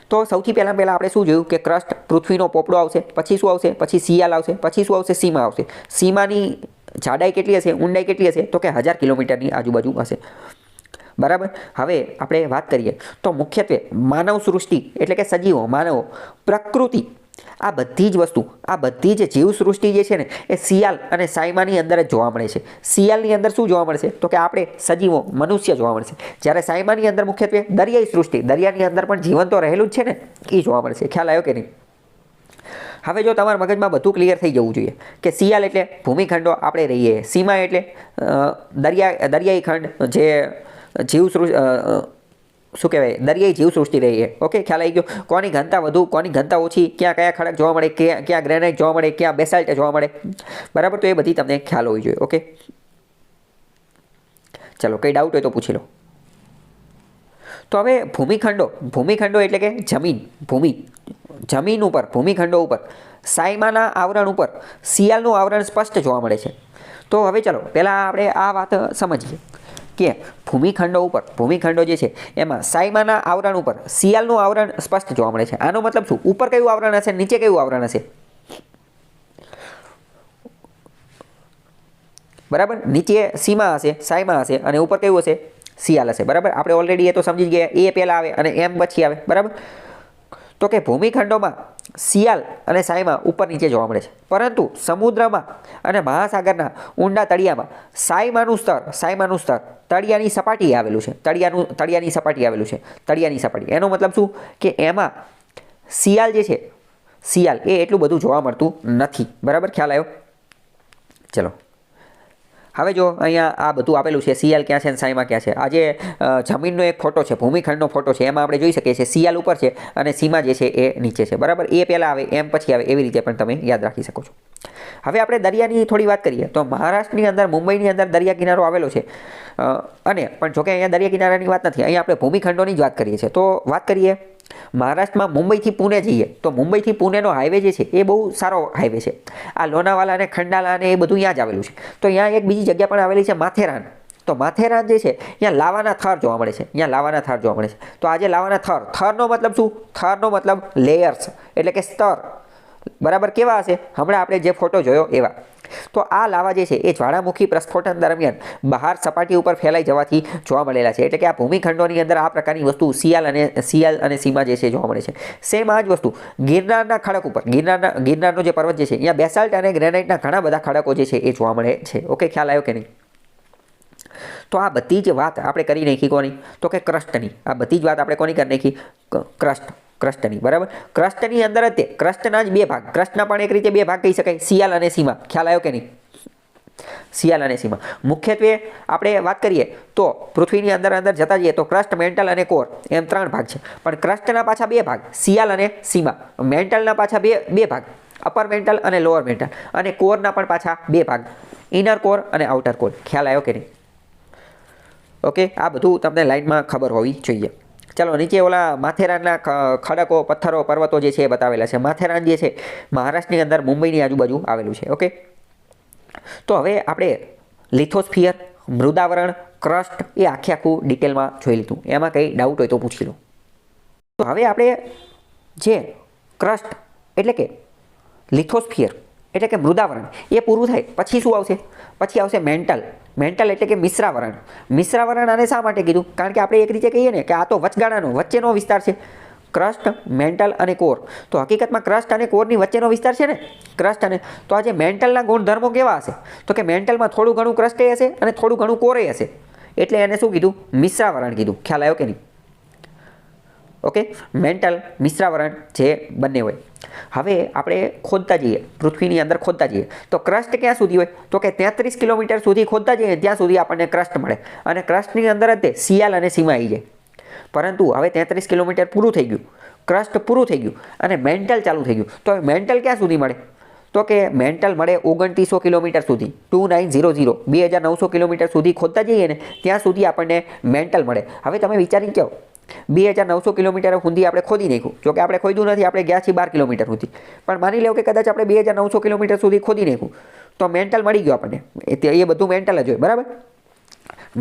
તો સૌથી પહેલાં આપણે શું જોયું કે ક્રસ્ટ, પૃથ્વીનો પોપડો આવશે, પછી શું આવશે? પછી શિયાળ આવશે, પછી શું આવશે? સીમા આવશે. સીમાની જાડાઈ કેટલી હશે? ઊંડાઈ કેટલી હશે? તો કે 1000 કિલોમીટરની આજુબાજુ હશે. બરાબર. હવે આપણે વાત કરીએ તો મુખ્યત્વે માનવ સૃષ્ટિ એટલે કે સજીવો, માનવો, પ્રકૃતિ, આ બધી જ વસ્તુ, આ બધી જ જીવસૃષ્ટિ જે છે ને એ શિયાળ અને સાયમાની અંદર જ જોવા મળે છે. શિયાળની અંદર શું જોવા મળશે? તો કે આપણે સજીવો, મનુષ્ય જોવા મળશે. જ્યારે સાયમાની અંદર મુખ્યત્વે દરિયાઈ સૃષ્ટિ, દરિયાની અંદર પણ જીવન તો રહેલું જ છે ને, એ જોવા મળશે. ખ્યાલ આવ્યો કે નહીં? હવે જો તમારા મગજમાં બધું ક્લિયર થઈ જવું જોઈએ કે સિયાલ એટલે ભૂમિખંડો આપણે રહીએ, સીમા એટલે દરિયાઈ ખંડ જે શું કહેવાય દરિયાઈ જીવસૃષ્ટિ રહીએ. ઓકે, ખ્યાલ આવી ગયો. કોની ઘનતા વધુ, કોની ઘનતા ઓછી, ક્યાં કયા ખડક જોવા મળે, ક્યાં ગ્રેનાઇટ જોવા મળે, ક્યાં બેસાલ્ટ જોવા મળે, બરાબર. તો એ બધી તમને ખ્યાલ હોવી જોઈએ. ઓકે, ચલો કંઈ ડાઉટ હોય તો પૂછી લો. તો હવે ભૂમિખંડો એટલે કે જમીન ઉપર, ભૂમિખંડો ઉપર સાયમાના આવરણ ઉપર સિયાલનું આવરણ સ્પષ્ટ જોવા મળે છે. તો હવે ચલો પહેલાં આપણે આ વાત સમજીએ કે ભૂમિખંડો જે છે એમાં સાયમાના આવરણ ઉપર સિયાલનું આવરણ સ્પષ્ટ જોવા મળે છે. આનો મતલબ શું? ઉપર કયું આવરણ હશે, નીચે કયું આવરણ હશે, બરાબર. નીચે સીમા હશે, સાયમા હશે અને ઉપર કયું હશે, સિયાલ હશે, બરાબર. આપણે ઓલરેડી એ તો સમજી ગયા, એ પહેલાં આવે અને એમ પછી આવે, બરાબર. તો કે ભૂમિખંડોમાં સિયાલ અને સાયમા ઉપર નીચે જોવા મળે છે, પરંતુ સમુદ્રમાં અને મહાસાગરના ઊંડા તળિયામાં સાયમાનું સ્તર તળિયાની સપાટીએ આવેલું છે. તળિયાની સપાટી એનો મતલબ શું કે એમાં સિયાલ જે છે, સિયાલ એ એટલું બધું જોવા મળતું નથી, બરાબર. ખ્યાલ આવ્યો? ચલો હવે જો અહીંયા આ બધું આપેલું છે, સિયાલ ક્યાં છે અને સાયમા ક્યાં છે. આ જે જમીનનો એક ફોટો છે, ભૂમિખંડનો ફોટો છે, એમાં આપણે જોઈ શકીએ છીએ સિયાલ ઉપર છે અને સીમા જે છે એ નીચે છે, બરાબર. એ પહેલાં આવે એમ પછી આવે, એવી રીતે પણ તમે યાદ રાખી શકો છો. હવે આપણે દરિયાની થોડી વાત કરીએ તો મહારાષ્ટ્રની અંદર, મુંબઈની અંદર દરિયા કિનારો આવેલો છે અને પણ જોકે અહીંયા દરિયા કિનારાની વાત નથી, અહીંયા આપણે ભૂમિખંડોની જ વાત કરીએ છીએ. તો વાત કરીએ મહારાષ્ટ્રમાં મુંબઈથી પુણે જઈએ તો મુંબઈથી પુણેનો હાઈવે જે છે એ બહુ સારો હાઈવે છે. આ લોનાવાલા અને ખંડાલા અને એ બધું અહીંયા જ આવેલું છે. તો અહીંયા એક બીજી જગ્યા પણ આવેલી છે, માથેરાન. તો માથેરાન જે છે ત્યાં લાવાના થર જોવા મળે છે. તો આજે લાવાના થરનો મતલબ શું? થરનો મતલબ લેયર્સ એટલે કે સ્તર, બરાબર. કેવા હશે? હમણાં આપણે જે ફોટો જોયો એવા. તો આ લાવા જે છે એ જ્વાળામુખી પ્રસ્ફોટન દરમિયાન બહાર સપાટી ઉપર ફેલાઈ જવાથી જોવા મળેલા છે. એટલે કે આ ભૂમિખંડોની અંદર આ પ્રકારની વસ્તુ સિયાલ અને સીમા જે છે જોવા મળે છે. સેમ આ જ વસ્તુ ગિરનારના ખડક ઉપર, ગિરનારનો જે પર્વત જે છે અહીંયા બેસાલ્ટ અને ગ્રેનાઇટના ઘણા બધા ખડકો જે છે એ જોવા મળે છે. ઓકે, ખ્યાલ આવ્યો કે નહીં? તો આ બધી જ વાત આપણે કરી નાખી કોની? તો કે ક્રસ્ટની. આ બધી જ વાત આપણે કોની કરી નાખી? ક્રસ્ટની, બરાબર. ક્રસ્ટની અંદર જ ક્રસ્ટના જ બે ભાગ, ક્રસ્ટના પણ એક રીતે બે ભાગ કહી શકાય, સિયાલ અને સીમા. ખ્યાલ આવ્યો કે નહીં? સિયાલ અને સીમા મુખ્યત્વે આપણે વાત કરીએ તો પૃથ્વીની અંદર જતા જઈએ તો ક્રસ્ટ, મેન્ટલ અને કોર એમ ત્રણ ભાગ છે. પણ ક્રસ્ટના પાછા બે ભાગ, સિયાલ અને સીમા. મેન્ટલના પાછા બે ભાગ, અપર મેન્ટલ અને લોઅર મેન્ટલ. અને કોરના પણ પાછા બે ભાગ, ઇનર કોર અને આઉટર કોર. ખ્યાલ આવ્યો કે નહીં? ઓકે, આ બધું તમને લાઈનમાં ખબર હોવી જોઈએ. ચાલો નીચે ઓલા માથેરાનના ખડકો, પથ્થરો, પર્વતો જે છે એ બતાવેલા છે. માથેરાન જે છે મહારાષ્ટ્રની અંદર મુંબઈની આજુબાજુ આવેલું છે. ઓકે, તો હવે આપણે લિથોસ્ફિયર, મૃદાવરણ, ક્રસ્ટ એ આખું ડિટેલમાં જોઈ લીધું. એમાં કંઈ ડાઉટ હોય તો પૂછી લો. તો હવે આપણે જે ક્રસ્ટ એટલે કે લિથોસ્ફિયર એટલે કે મૃદાવરણ એ પૂરું થાય પછી શું આવશે? પછી આવશે મેન્ટલ એટલે કે મિશ્રાવરણ. આને શા માટે કીધું? કારણ કે આપણે એક રીતે કહીએ ને કે આ તો વચ્ચેનો વિસ્તાર છે, ક્રસ્ટ, મેન્ટલ અને કોર. તો હકીકતમાં ક્રસ્ટ અને કોરની વચ્ચેનો વિસ્તાર છે ને, ક્રસ્ટ અને. તો આ જે મેન્ટલના ગુણધર્મો કેવા હશે? તો કે મેન્ટલમાં થોડું ઘણું ક્રસ્ટે હશે અને થોડું ઘણું કોરે હશે. એટલે એને શું કીધું? મિશ્રાવરણ કીધું. ખ્યાલ આવ્યો કે નહીં? ઓકે, મેન્ટલ, મિશ્રાવરણ જે બંને હોય. હવે આપણે ખોદતા જઈએ, પૃથ્વીની અંદર ખોદતા જઈએ તો ક્રસ્ટ ક્યાં સુધી હોય? તો કે 33 કિલોમીટર સુધી ખોદતા જઈએ ત્યાં સુધી આપણને ક્રસ્ટ મળે અને ક્રસ્ટની અંદર જ તે સિયાલ અને સીમા આવી જાય. પરંતુ હવે 33 કિલોમીટર પૂરું થઈ ગયું, ક્રસ્ટ પૂરું થઈ ગયું અને મેન્ટલ ચાલુ થઈ ગયું. તો મેન્ટલ ક્યાં સુધી મળે? તો કે મેન્ટલ મળે 2900 કિલોમીટર સુધી, 2900, 2900 કિલોમીટર સુધી ખોદતા જઈએ ને ત્યાં સુધી આપણને મેન્ટલ મળે. હવે તમે વિચારીને કહો, 2900 કિલોમીટર સુધી આપણે ખોદી નાખ્યું. જોકે આપણે ખોદ્યું નથી, આપણે ગયા છીએ 12 કિલોમીટર સુધી. પણ માની લો કે કદાચ આપણે 2900 કિલોમીટર સુધી ખોદી નાખ્યું તો મેન્ટલ મળી ગયો આપણને. એ બધું મેન્ટલ જ હોય, બરાબર.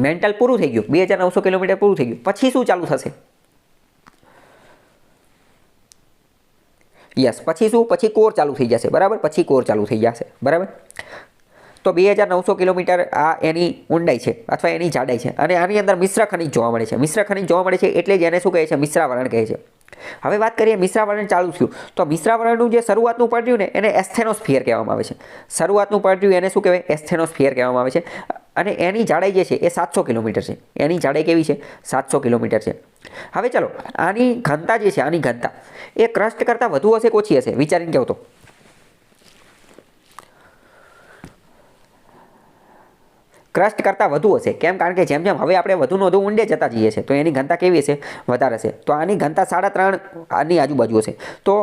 મેન્ટલ પૂરું થઈ ગયું, 2900 કિલોમીટર પૂરું થઈ ગયું. પછી શું ચાલુ થશે? યસ, પછી શું? પછી કોર ચાલુ થઈ જશે, બરાબર. પછી કોર ચાલુ થઈ જશે, બરાબર. તો 2900 કિલોમીટર આ એની ઊંડાઈ છે અથવા એની જાડાઈ છે અને આની અંદર મિશ્ર ખનિજ જોવા મળે છે. મિશ્ર ખનિજ જોવા મળે છે એટલે જ એને શું કહે છે? મિશ્રાવરણ કહે છે. હવે વાત કરીએ મિશ્રાવરણ ચાલુ થયું તો મિશ્રાવરણનું જે શરૂઆતનું પડ્યું ને એને એસ્થેનોસ્ફિયર કહેવામાં આવે છે. શરૂઆતનું પડ્યું એને શું કહેવાય? એસ્થેનોસ્ફિયર કહેવામાં આવે છે. અને એની જાડાઈ જે છે એ 700 કિલોમીટર છે. એની જાડાઈ કેવી છે? 700 કિલોમીટર છે. હવે ચલો આની ઘનતા જે છે, આની ઘનતા એ ક્રસ્ટ કરતાં વધુ હશે કે ઓછી હશે? વિચારીને કહો તો. ક્રસ્ટ કરતાં વધુ હશે. કેમ? કારણ કે જેમ જેમ હવે આપણે વધુને વધુ ઊંડે જતા જઈએ છીએ તો એની ઘનતા કેવી હશે? વધારે હશે. તો આની ઘનતા 3.5 આની આજુબાજુ હશે. તો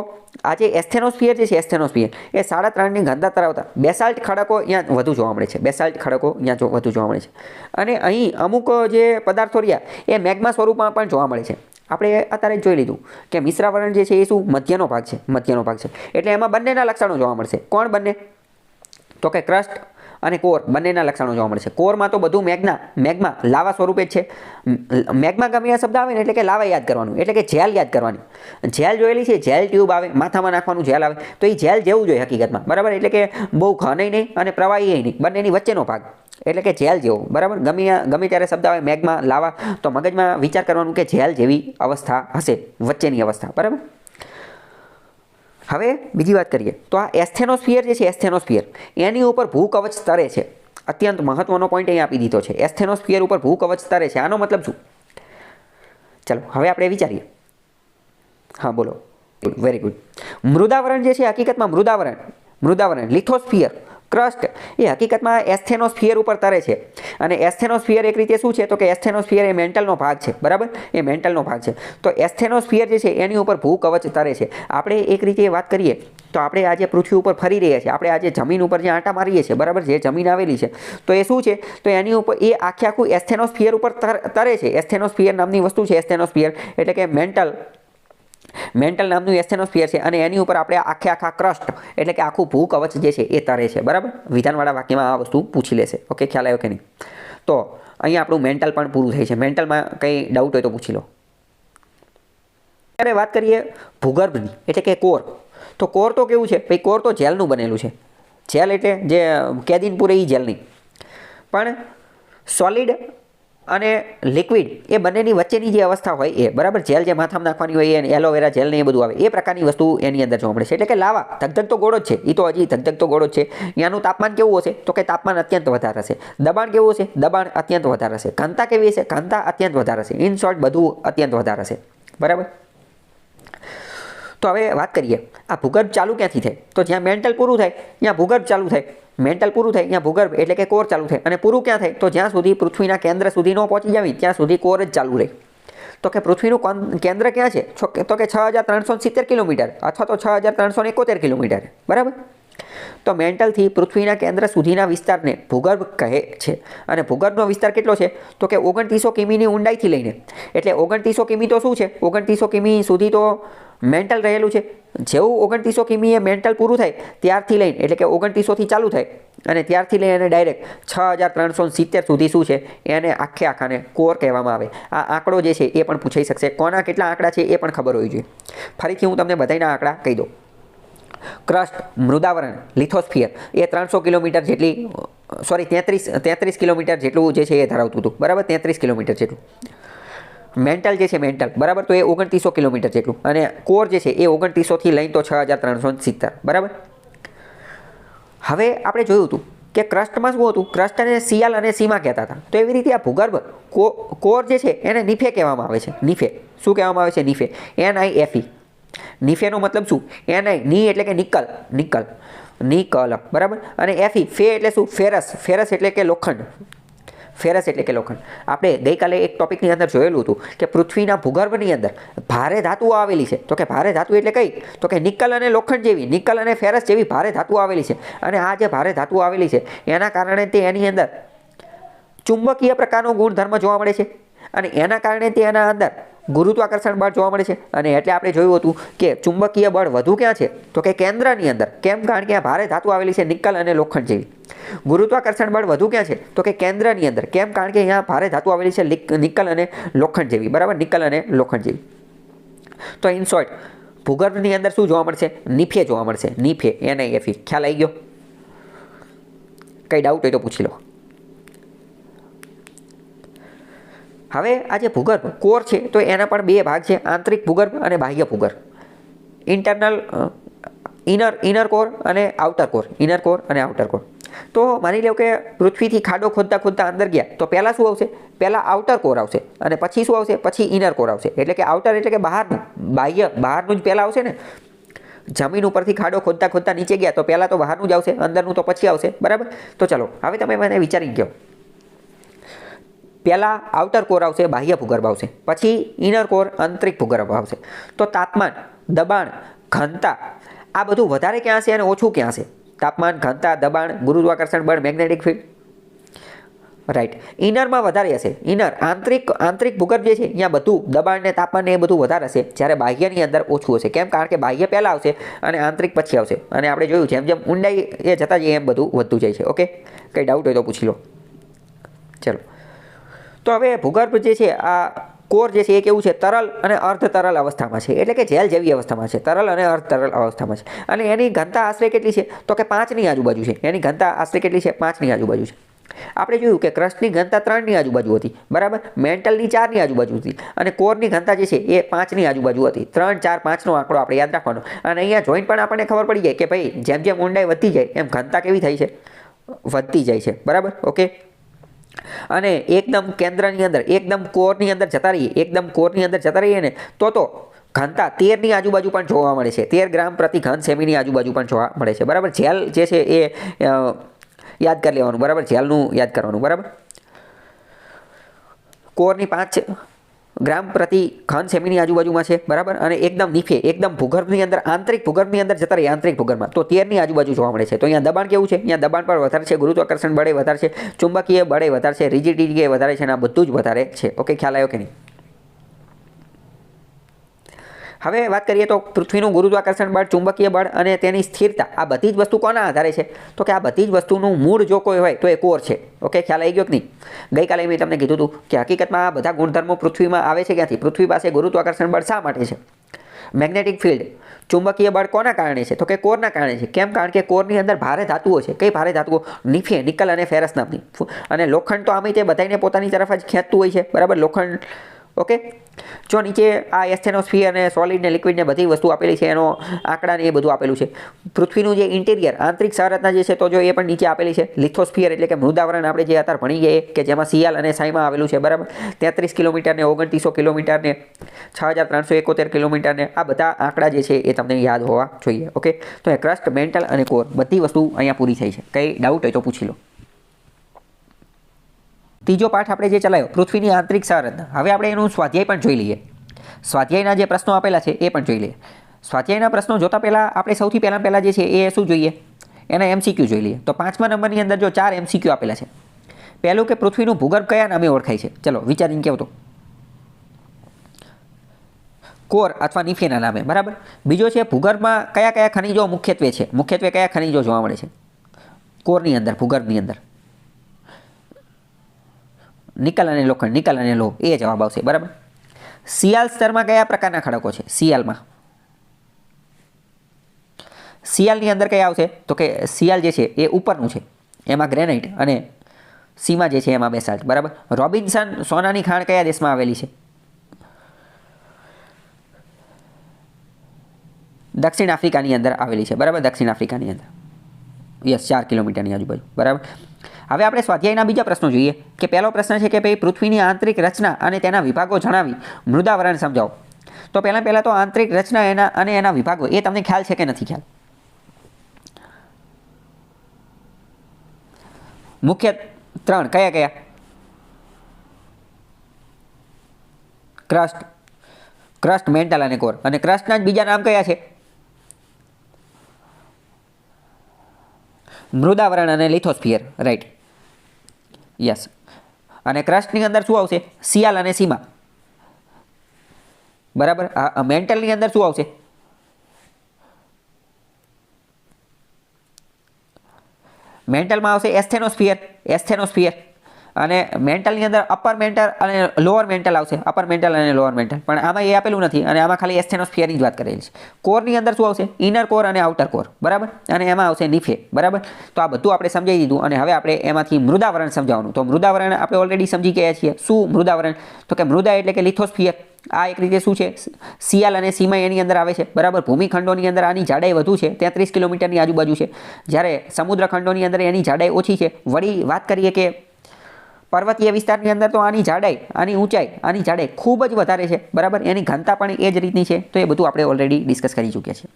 આ જે એસ્થેનોસ્ફિયર જે છે એસ્થેનોસ્ફિયર એ 3.5ની ઘનતા ધરાવતા બેસાલ્ટ ખડકો અહીંયા વધુ જોવા મળે છે. બેસાલ્ટ ખડકો અહીંયા વધુ જોવા મળે છે. અને અહીં અમુક જે પદાર્થો રહ્યા એ મેગ્મા સ્વરૂપમાં પણ જોવા મળે છે. આપણે અત્યારે જોઈ લીધું કે મિશ્રાવરણ જે છે એ શું? મધ્યનો ભાગ છે. મધ્યનો ભાગ છે એટલે એમાં બંનેના લક્ષણો જોવા મળશે. કોણ બંને? તો કે ક્રસ્ટ અને કોર બંનેના લક્ષણો જોવા મળશે. કોરમાં તો બધું મેગ્મા લાવા સ્વરૂપે જ છે. મેગ્મા ગમે આ શબ્દ આવે ને એટલે કે લાવા યાદ કરવાનું, એટલે કે જેલ યાદ કરવાની. જેલ જોયેલી છે, જેલ ટ્યુબ આવે, માથામાં નાખવાનું જેલ આવે, તો એ જેલ જેવું જોઈએ હકીકતમાં, બરાબર. એટલે કે બહુ ઘનય નહીં અને પ્રવાહી નહીં, બંનેની વચ્ચેનો ભાગ, એટલે કે જેલ જેવો, બરાબર. ગમે ત્યારે શબ્દ આવે મેગ્મા, લાવા, તો મગજમાં વિચાર કરવાનું કે જેલ જેવી અવસ્થા હશે, વચ્ચેની અવસ્થા, બરાબર. હવે બીજી વાત કરીએ તો આ એસ્થેનોસ્ફિયર જે છે એસ્થેનોસ્ફિયર એની ઉપર ભૂકવચ સ્તરે છે. અત્યંત મહત્વનો પોઈન્ટ અહીં આપી દીધો છે. એસ્થેનોસ્ફિયર ઉપર ભૂકવચ સ્તરે છે. આનો મતલબ શું? ચલો હવે આપણે વિચારીએ. હા બોલો. Very good. મૃદાવરણ જે છે હકીકતમાં મૃદાવરણ લિથોસ્ફિયર ક્રસ્ટ એ હકીકતમાં એસ્થેનોસ્ફિયર ઉપર તરે છે. અને એસ્થેનોસ્ફિયર એક રીતે શું છે? તો કે એસ્થેનોસ્ફિયર એ મેન્ટલનો ભાગ છે, બરાબર. એ મેન્ટલનો ભાગ છે. તો એસ્થેનોસ્ફિયર જે છે એની ઉપર ભૂકવચ તરે છે. આપણે એક રીતે વાત કરીએ તો આપણે આજે પૃથ્વી ઉપર ફરી રહ્યા છીએ, આપણે આજે જમીન ઉપર જે આંટા મારીએ છીએ, બરાબર, જે જમીન આવેલી છે તો એ શું છે? તો એની ઉપર એ આખું એસ્થેનોસ્ફિયર ઉપર તરે છે. એસ્થેનોસ્ફિયર નામની વસ્તુ છે. એસ્થેનોસ્ફિયર એટલે કે મેન્ટલ નામનું એસ્થેનોસ્ફિયર છે અને એની ઉપર આપણે આખા ક્રસ્ટ એટલે કે આખું ભૂકવચ જે છે એ તરે છે, બરાબર. વિધાનવાળા વાક્યમાં આ વસ્તુ પૂછી લેશે. ઓકે, ખ્યાલ આવ્યો કે નહીં? તો અહીંયા આપણું મેન્ટલ પણ પૂરું થાય છે. મેન્ટલમાં કંઈ ડાઉટ હોય તો પૂછી લો. ત્યારે વાત કરીએ ભૂગર્ભની એટલે કે કોર. તો કોર તો કેવું છે ભાઈ? કોર તો જેલનું બનેલું છે. જેલ એટલે જે કેદીન પૂરે એ જેલ નહીં, પણ સોલિડ અને લિક્વિડ એ બંનેની વચ્ચેની જે અવસ્થા હોય એ, બરાબર. જેલ જે માથામાં નાખવાની હોય એ એલોવેરા જેલ ને એ બધું આવે, એ પ્રકારની વસ્તુ એની અંદર જોવા મળે છે. એટલે કે લાવા ધગધગતો ગોળો જ છે. એ તો હજી ધગધગતો ગોળો જ છે. ત્યાંનું તાપમાન કેવું હશે? તો કે તાપમાન અત્યંત વધારે હશે. દબાણ કેવું હશે? દબાણ અત્યંત વધારે હશે. ઘનતા કેવી હશે? ઘનતા અત્યંત વધારે હશે. ઇન શોર્ટ બધું અત્યંત વધારે હશે, બરાબર. તો હવે વાત કરીએ આ ભૂગર્ભ ચાલુ ક્યાંથી થાય? તો જ્યાં મેન્ટલ પૂરું થાય ત્યાં ભૂગર્ભ ચાલુ થાય. મેન્ટલ પૂરું થાય ત્યાં ભૂગર્ભ એટલે કે કોર ચાલુ થાય. અને પૂરું ક્યાં થાય? તો જ્યાં સુધી પૃથ્વીના કેન્દ્ર સુધી ન પહોંચી જાય ત્યાં સુધી કોર જ ચાલુ રહે. તો કે પૃથ્વીનું કેન્દ્ર ક્યાં છે? તો કે 6370 કિલોમીટર અથવા તો 6371 કિલોમીટર, બરાબર. તો મેન્ટલથી પૃથ્વીના કેન્દ્ર સુધીના વિસ્તારને ભૂગર્ભ કહે છે. અને ભૂગર્ભનો વિસ્તાર કેટલો છે? તો કે 2900 કિમીની ઊંડાઈથી લઈને, એટલે 2900 કિમી તો શું છે? 2900 કિમી સુધી તો મેન્ટલ રહેલું છે. જેવું 2900 કિમી એ મેન્ટલ પૂરું થાય ત્યારથી લઈને, એટલે કે 2900થી ચાલુ થાય અને ત્યારથી લઈને એને ડાયરેક્ટ 6370 સુધી શું છે? એને આખાને કોર કહેવામાં આવે. આ આંકડો જે છે એ પણ પૂછાઈ શકશે. કોના કેટલા આંકડા છે એ પણ ખબર હોવી જોઈએ. ફરીથી હું તમને બધાના આંકડા કહી દઉં. ક્રસ્ટ મૃદાવરણ લિથોસ્ફિયર એ 300 કિલોમીટર જેટલી 33 કિલોમીટર જેટલું જે છે એ ધરાવતું હતું, બરાબર. 33 કિલોમીટર જેટલું. મેન્ટલ જે છે મેન્ટલ, બરાબર, તો એ 2900 કિલોમીટર જેટલું. અને કોર જે છે એ 2900થી લઈને તો 6370, બરાબર. હવે આપણે જોયું હતું કે ક્રસ્ટમાં શું હતું? ક્રસ્ટને સિયાલ અને સીમા કહેતા હતા. તો એવી રીતે આ ભૂગર્ભ કોર જે છે એને નીફે કહેવામાં આવે છે. નીફે શું કહેવામાં આવે છે? Neef, NIFE. નીફેનો મતલબ શું? ની એટલે કે નિકલ, બરાબર. અને FE ફે એટલે શું? ફેરસ એટલે કે લોખંડ. આપણે ગઈકાલે એક ટોપિકની અંદર જોયેલું હતું કે પૃથ્વીના ભૂગર્ભની અંદર ભારે ધાતુઓ આવેલી છે. તો કે ભારે ધાતુ એટલે કઈ? તો કે નિકલ અને લોખંડ જેવી, નિકલ અને ફેરસ જેવી ભારે ધાતુઓ આવેલી છે. અને આ જે ભારે ધાતુઓ આવેલી છે એના કારણે તે એની અંદર ચુંબકીય પ્રકારનો ગુણધર્મ જોવા મળે છે. અને એના કારણે તે એના અંદર ગુરુત્વાકર્ષણ બળ જોવા મળે છે. અને એટલે આપણે જોયું હતું કે ચુંબકીય બળ વધુ ક્યાં છે? તો કે કેન્દ્રની અંદર. કેમ? કારણ કે આ ભારે ધાતુ આવેલી છે નિકલ અને લોખંડ જેવી. ગુરુત્વાકર્ષણ બળ વધુ ક્યાં છે? તો કે કેન્દ્રની અંદર. કેમ? કારણ કે અહીંયા ભારે ધાતુ આવેલી છે નિકલ અને લોખંડ જેવી, બરાબર. નિકલ અને લોખંડ જેવી. તો ઇન શોર્ટ ભૂગર્ભની અંદર શું જોવા મળશે? નીફે જોવા મળશે. Neef, NIFE. ખ્યાલ આવી ગયો? કઈ ડાઉટ હોય તો પૂછી લો. હવે આ જે ભૂગર્ભ કોર છે તો એના પણ બે ભાગ છે, આંતરિક ભૂગર્ભ અને બાહ્ય ભૂગર્ભ. ઇનર કોર અને આઉટર કોર. તો માની લો કે પૃથ્વીથી ખાડો ખોદતા અંદર ગયા તો પહેલાં શું આવશે? પહેલાં આઉટર કોર આવશે અને પછી શું આવશે? પછી ઇનર કોર આવશે. એટલે કે આઉટર એટલે કે બહારનું, બહારનું જ પહેલાં આવશે ને. જમીન ઉપરથી ખાડો ખોદતા નીચે ગયા તો પહેલાં તો બહારનું જ આવશે, અંદરનું તો પછી આવશે, બરાબર. તો ચલો હવે તમે મને વિચારી ગયો પહેલાં આઉટર કોર આવશે, બાહ્ય ભૂગર્ભ આવશે, પછી ઇનર કોર આંતરિક ભૂગર્ભ આવશે. તો તાપમાન, દબાણ, ઘનતા આ બધું વધારે ક્યાં છે અને ઓછું ક્યાં છે? તાપમાન, ઘનતા, દબાણ, ગુરુત્વાકર્ષણ બળ, મેગ્નેટિક ફિલ્ડ. રાઈટ. ઇનરમાં વધારે હશે. ઇનર આંતરિક ભૂગર્ભ જે છે અહીંયા બધું દબાણ ને તાપમાન ને એ બધું વધારે હશે, જ્યારે બાહ્યની અંદર ઓછું હશે. કેમ? કારણ કે બાહ્ય પહેલાં આવશે અને આંતરિક પછી આવશે. અને આપણે જોયું જેમ જેમ ઊંડાઈ એ જતા જઈએ એમ બધું વધતું જાય છે. ઓકે, કંઈ ડાઉટ હોય તો પૂછી લો. ચલો, તો હવે ભૂગર્ભ જે છે આ કોર જે છે એ કેવું છે? તરલ અને અર્ધ તરલ અવસ્થામાં છે, એટલે કે જેલ જેવી અવસ્થામાં છે, તરલ અને અર્ધ તરલ અવસ્થામાં છે. અને એની ઘનતા આશરે કેટલી છે? તો કે 5ની આજુબાજુ છે. એની ઘનતા આશરે કેટલી છે? 5ની આજુબાજુ છે. આપણે જોયું કે ક્રસ્ટની ઘનતા 3ની આજુબાજુ હતી, બરાબર. મેન્ટલની 4ની આજુબાજુ હતી અને કોરની ઘનતા જે છે એ 5ની આજુબાજુ હતી. 3, 4, 5નો આંકડો આપણે યાદ રાખવાનો. અને અહીંયા જોઈન્ટ પણ આપણને ખબર પડી જાય કે ભાઈ જેમ જેમ ઊંડાઈ વધતી જાય એમ ઘનતા કેવી થાય છે? વધતી જાય છે, બરાબર. ઓકે. અને એકદમ કેન્દ્રની અંદર, એકદમ કોરની અંદર જતા રહીએ ને તો ઘનતા 13ની આજુબાજુ પણ જોવા મળે છે. 13 ગ્રામ પ્રતિ ઘન સેમીની આજુબાજુ પણ જોવા મળે છે, બરાબર. જેલ જે છે એ યાદ કરી લેવાનું, બરાબર. જેલનું યાદ કરવાનું, બરાબર. કોરની 5 ગ્રામ પ્રતિ ઘન સેમીની આજુબાજુમાં છે, બરાબર. અને એકદમ નીચે, એકદમ ભૂગર્ભની અંદર, આંતરિક ભૂગર્ભની અંદર જતા રહીએ, આંતરિક ભૂગર્ભમાં તો 13ની આજુબાજુ જોવા મળે છે. તો અહીંયા દબાણ કેવું છે? અહીંયા દબાણ પણ વધારે છે, ગુરુત્વાકર્ષણ બળે વધારે છે, ચુંબકીય બળે વધારે છે, રિજિડિટી વધારે છે, અને આ બધું જ વધારે છે. ઓકે, ખ્યાલ આવ્યો કે નહીં? હવે વાત કરીએ તો પૃથ્વીનું ગુરુત્વાકર્ષણ બળ, ચુંબકીય બળ અને તેની સ્થિરતા, આ બધી જ વસ્તુ કોના આધારે છે? તો કે આ બધી જ વસ્તુનું મૂળ જો કોઈ હોય તો એ કોર છે. ઓકે, ખ્યાલ આવી ગયો કે નહીં? ગઈકાલે મેં તમને કીધું હતું કે હકીકતમાં આ બધા ગુણધર્મો પૃથ્વીમાં આવે છે ક્યાંથી? પૃથ્વી પાસે ગુરુત્વાકર્ષણ બળ શા માટે છે? મેગ્નેટિક ફિલ્ડ, ચુંબકીય બળ કોના કારણે છે? તો કે કોરના કારણે છે. કેમ? કારણ કે કોરની અંદર ભારે ધાતુઓ છે. કઈ ભારે ધાતુઓ? નિકલ અને ફેરસ નામની. અને લોખંડ તો આમે તે બધાને પોતાની તરફ જ ખેંચતું હોય છે, બરાબર. લોખંડ. ઓકે, જો નીચે આ એસ્થેનોસ્ફિયર અને સોલિડ ને લિક્વિડ ને બધી વસ્તુ આપેલી છે, એનો આંકડા ને એ બધું આપેલું છે. પૃથ્વીનું જે ઇન્ટિરિયર, આંતરિક સંરચના જે છે તો જો એ પણ નીચે આપેલી છે. લિથોસ્ફિયર એટલે કે મૃદાવરણ આપણે જે અત્યારે ભણી ગઈએ કે જેમાં સિયાલ અને સાઈમાં આવેલું છે, બરાબર. 33 કિલોમીટર ને 2900 કિલોમીટર ને 6371 કિલોમીટર ને આ બધા આંકડા જે છે એ તમને યાદ હોવા જોઈએ. ઓકે, તો એ ક્રસ્ટ, મેન્ટલ અને કોર બધી વસ્તુ અહીંયા પૂરી થઈ છે. કંઈ ડાઉટ હોય તો પૂછી લો. ત્રીજો પાઠ આપણે જે ચલાવ્યો પૃથ્વીની આંતરિક સંરચના. હવે આપણે એનું સ્વાધ્યાય પણ જોઈ લઈએ. સ્વાધ્યાયના જે પ્રશ્નો આપેલા છે એ પણ જોઈ લઈએ. સ્વાધ્યાયના પ્રશ્નો જોતા પહેલાં આપણે સૌથી પહેલાં જે છે એ શું જોઈએ? એના MCQ જોઈ લઈએ. તો 5મા નંબરની અંદર જો 4 MCQ આપેલા છે. પહેલું કે પૃથ્વીનું ભૂગર્ભ કયા નામે ઓળખાય છે? ચલો વિચારીને કહેવો તો. કોર અથવા નિફેના નામે, બરાબર. બીજો છે ભૂગર્ભમાં કયા કયા ખનિજો મુખ્યત્વે છે? મુખ્યત્વે કયા ખનિજો જોવા મળે છે કોરની અંદર, ભૂગર્ભની અંદર? નિકલ અને લોખંડ, નિકલ અને લોહ, એ જવાબ આવશે, બરાબર. સિયાલ સ્તરમાં કયા પ્રકારના ખડકો છે? સિયાલમાં, સિયાલની અંદર કયા આવશે? તો કે સિયાલ જે છે એ ઉપરનું છે, એમાં ગ્રેનાઇટ, અને સીમાં જે છે એમાં બેસાલ્ટ, બરાબર. રોબિન્સન સોનાની ખાણ કયા દેશમાં આવેલી છે? દક્ષિણ આફ્રિકાની અંદર આવેલી છે, બરાબર. દક્ષિણ આફ્રિકાની અંદર, યસ, 4 કિલોમીટરની આજુબાજુ, બરાબર. હવે આપણે સ્વાધ્યાયના બીજા પ્રશ્નો જોઈએ. કે પહેલો પ્રશ્ન છે કે ભાઈ પૃથ્વીની આંતરિક રચના અને તેના વિભાગો જણાવી મૃદાવરણ સમજાવો. તો પહેલાં તો આંતરિક રચના એના વિભાગો એ તમને ખ્યાલ છે કે નથી ખ્યાલ? મુખ્ય 3 કયા? ક્રસ્ટ, મેન્ટલ અને કોર. અને ક્રસ્ટના જ બીજા નામ કયા છે? મૃદાવરણ અને લિથોસ્ફિયર, રાઈટ, યસ. અને ક્રસ્ટની અંદર શું આવશે? સિયાલ અને સીમા, બરાબર. મેન્ટલની અંદર શું આવશે? મેન્ટલમાં આવશે એસ્થેનોસ્ફિયર. અને મેન્ટલની અંદર અપર મેન્ટલ અને લોઅર મેન્ટલ આવશે, અપર મેન્ટલ અને લોઅર મેન્ટલ. પણ આમાં એ આપેલું નથી, અને આમાં ખાલી એસ્થેનોસ્ફિયરની જ વાત કરેલી છે. કોરની અંદર શું આવશે? ઇનર કોર અને આઉટર કોર, બરાબર. અને એમાં આવશે નિફે, બરાબર. તો આ બધું આપણે સમજાવી દીધું. અને હવે આપણે એમાંથી મૃદાવરણ સમજાવવાનું. તો મૃદાવરણ આપણે ઓલરેડી સમજી ગયા છીએ. શું મૃદાવરણ? તો કે મૃદા એટલે કે લિથોસ્ફિયર. આ એક રીતે શું છે? સિયાલ અને સીમા એની અંદર આવે છે, બરાબર. ભૂમિખંડોની અંદર આની જાડાઈ વધુ છે, 33 કિલોમીટરની આજુબાજુ છે, જ્યારે સમુદ્ર ખંડોની અંદર એની જાડાઈ ઓછી છે. વળી વાત કરીએ કે પર્વતીય વિસ્તારની અંદર તો આની જાડાઈ, આની ઊંચાઈ, આની જાડાઈ ખૂબ જ વધારે છે, બરાબર. એની ઘનતા પણ એ જ રીતની છે. તો એ બધું આપણે ઓલરેડી ડિસ્કસ કરી ચૂક્યા છીએ.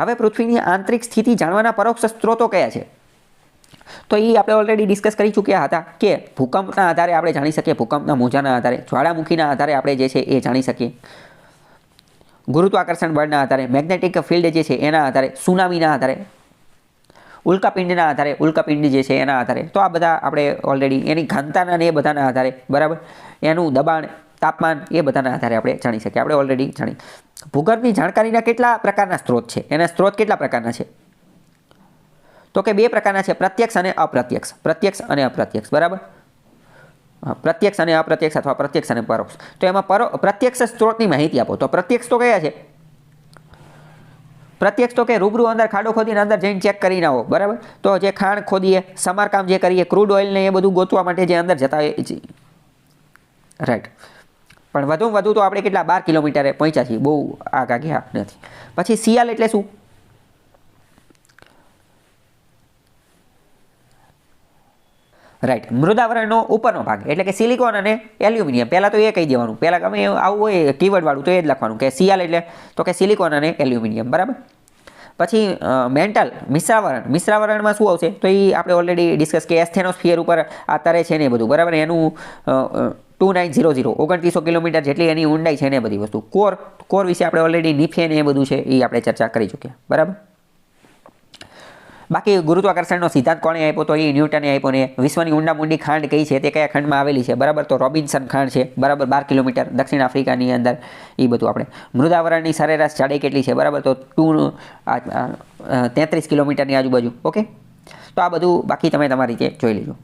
હવે પૃથ્વીની આંતરિક સ્થિતિ જાણવાના પરોક્ષ સ્ત્રોતો કયા છે? તો એ આપણે ઓલરેડી ડિસ્કસ કરી ચૂક્યા હતા કે ભૂકંપના આધારે આપણે જાણી શકીએ, ભૂકંપના મોજાના આધારે, જ્વાળામુખીના આધારે આપણે જે છે એ જાણી શકીએ, ગુરુત્વાકર્ષણ બળના આધારે, મેગ્નેટિક ફિલ્ડ જે છે એના આધારે, સુનામીના આધારે, ઉલ્કાપિંડના આધારે, ઉલ્કાપિંડ જે છે એના આધારે. તો આ બધા આપણે ઓલરેડી એની ઘનતાના ને એ બધાના આધારે, બરાબર, એનું દબાણ, તાપમાન, એ બધાના આધારે આપણે જાણી શકીએ. આપણે ઓલરેડી જાણી. ભૂગર્ભની જાણકારીના કેટલા પ્રકારના સ્ત્રોત છે? એના સ્ત્રોત કેટલા પ્રકારના છે? તો કે 2 પ્રકારના છે, પ્રત્યક્ષ અને અપ્રત્યક્ષ. પ્રત્યક્ષ અને અપ્રત્યક્ષ, બરાબર. પ્રત્યક્ષ અને અપ્રત્યક્ષ અથવા પ્રત્યક્ષ અને પરોક્ષ. તો એમાં પ્રત્યક્ષ સ્ત્રોતની માહિતી આપો. તો પ્રત્યક્ષ તો કયા છે? પ્રત્યક્ષ તો કે રૂબરૂ અંદર ખાડો ખોદીને અંદર જઈને ચેક કરીને આવો, બરાબર. તો જે ખાણ ખોદીએ, સમારકામ જે કરીએ, ક્રૂડ ઓઇલને એ બધું ગોતવા માટે જે અંદર જતા હોય, રાઈટ. પણ વધુમાં વધુ તો આપણે કેટલા 12 કિલોમીટરે પહોંચ્યા છીએ, બહુ આગા ગયા નથી. પછી સિયાલ એટલે શું? રાઈટ, મૃદાવરણનો ઉપરનો ભાગ એટલે કે સિલિકોન અને એલ્યુમિનિયમ. પહેલાં તો એ કહી દેવાનું, પહેલાં ગમે આવું હોય કીવર્ડવાળું તો એ જ લખવાનું કે સિયાલ એટલે તો કે સિલિકોન અને એલ્યુમિનિયમ, બરાબર. પછી મેન્ટલ મિશ્રાવરણ. મિશ્રાવરણમાં શું આવશે? તો એ આપણે ઓલરેડી ડિસ્કસ કે એસ્થેનોસ્ફિયર ઉપર આ તરે છે ને એ બધું, બરાબર. એનું 2900 2900 કિલોમીટર જેટલી એની ઊંડાઈ છે ને એ બધી વસ્તુ. કોર વિશે આપણે ઓલરેડી નીફે ને એ બધું છે એ આપણે ચર્ચા કરી ચૂક્યા, બરાબર. બાકી ગુરુત્વાકર્ષણનો સિદ્ધાંત કોણે આપ્યો? તો એ ન્યૂટને આપ્યો ને. વિશ્વની ઊંડા ઊંડી ખાંડ કઈ છે તે કયા ખંડમાં આવેલી છે, બરાબર. તો રોબિન્સન ખાંડ છે, બરાબર, 12 કિલોમીટર દક્ષિણ આફ્રિકાની અંદર. એ બધું આપણે. મૃદાવરણની સરેરાશ જાડાઈ કેટલી છે, બરાબર. તો 33 કિલોમીટરની આજુબાજુ. ઓકે, તો આ બધું બાકી તમે તમારી રીતે જોઈ લેજો.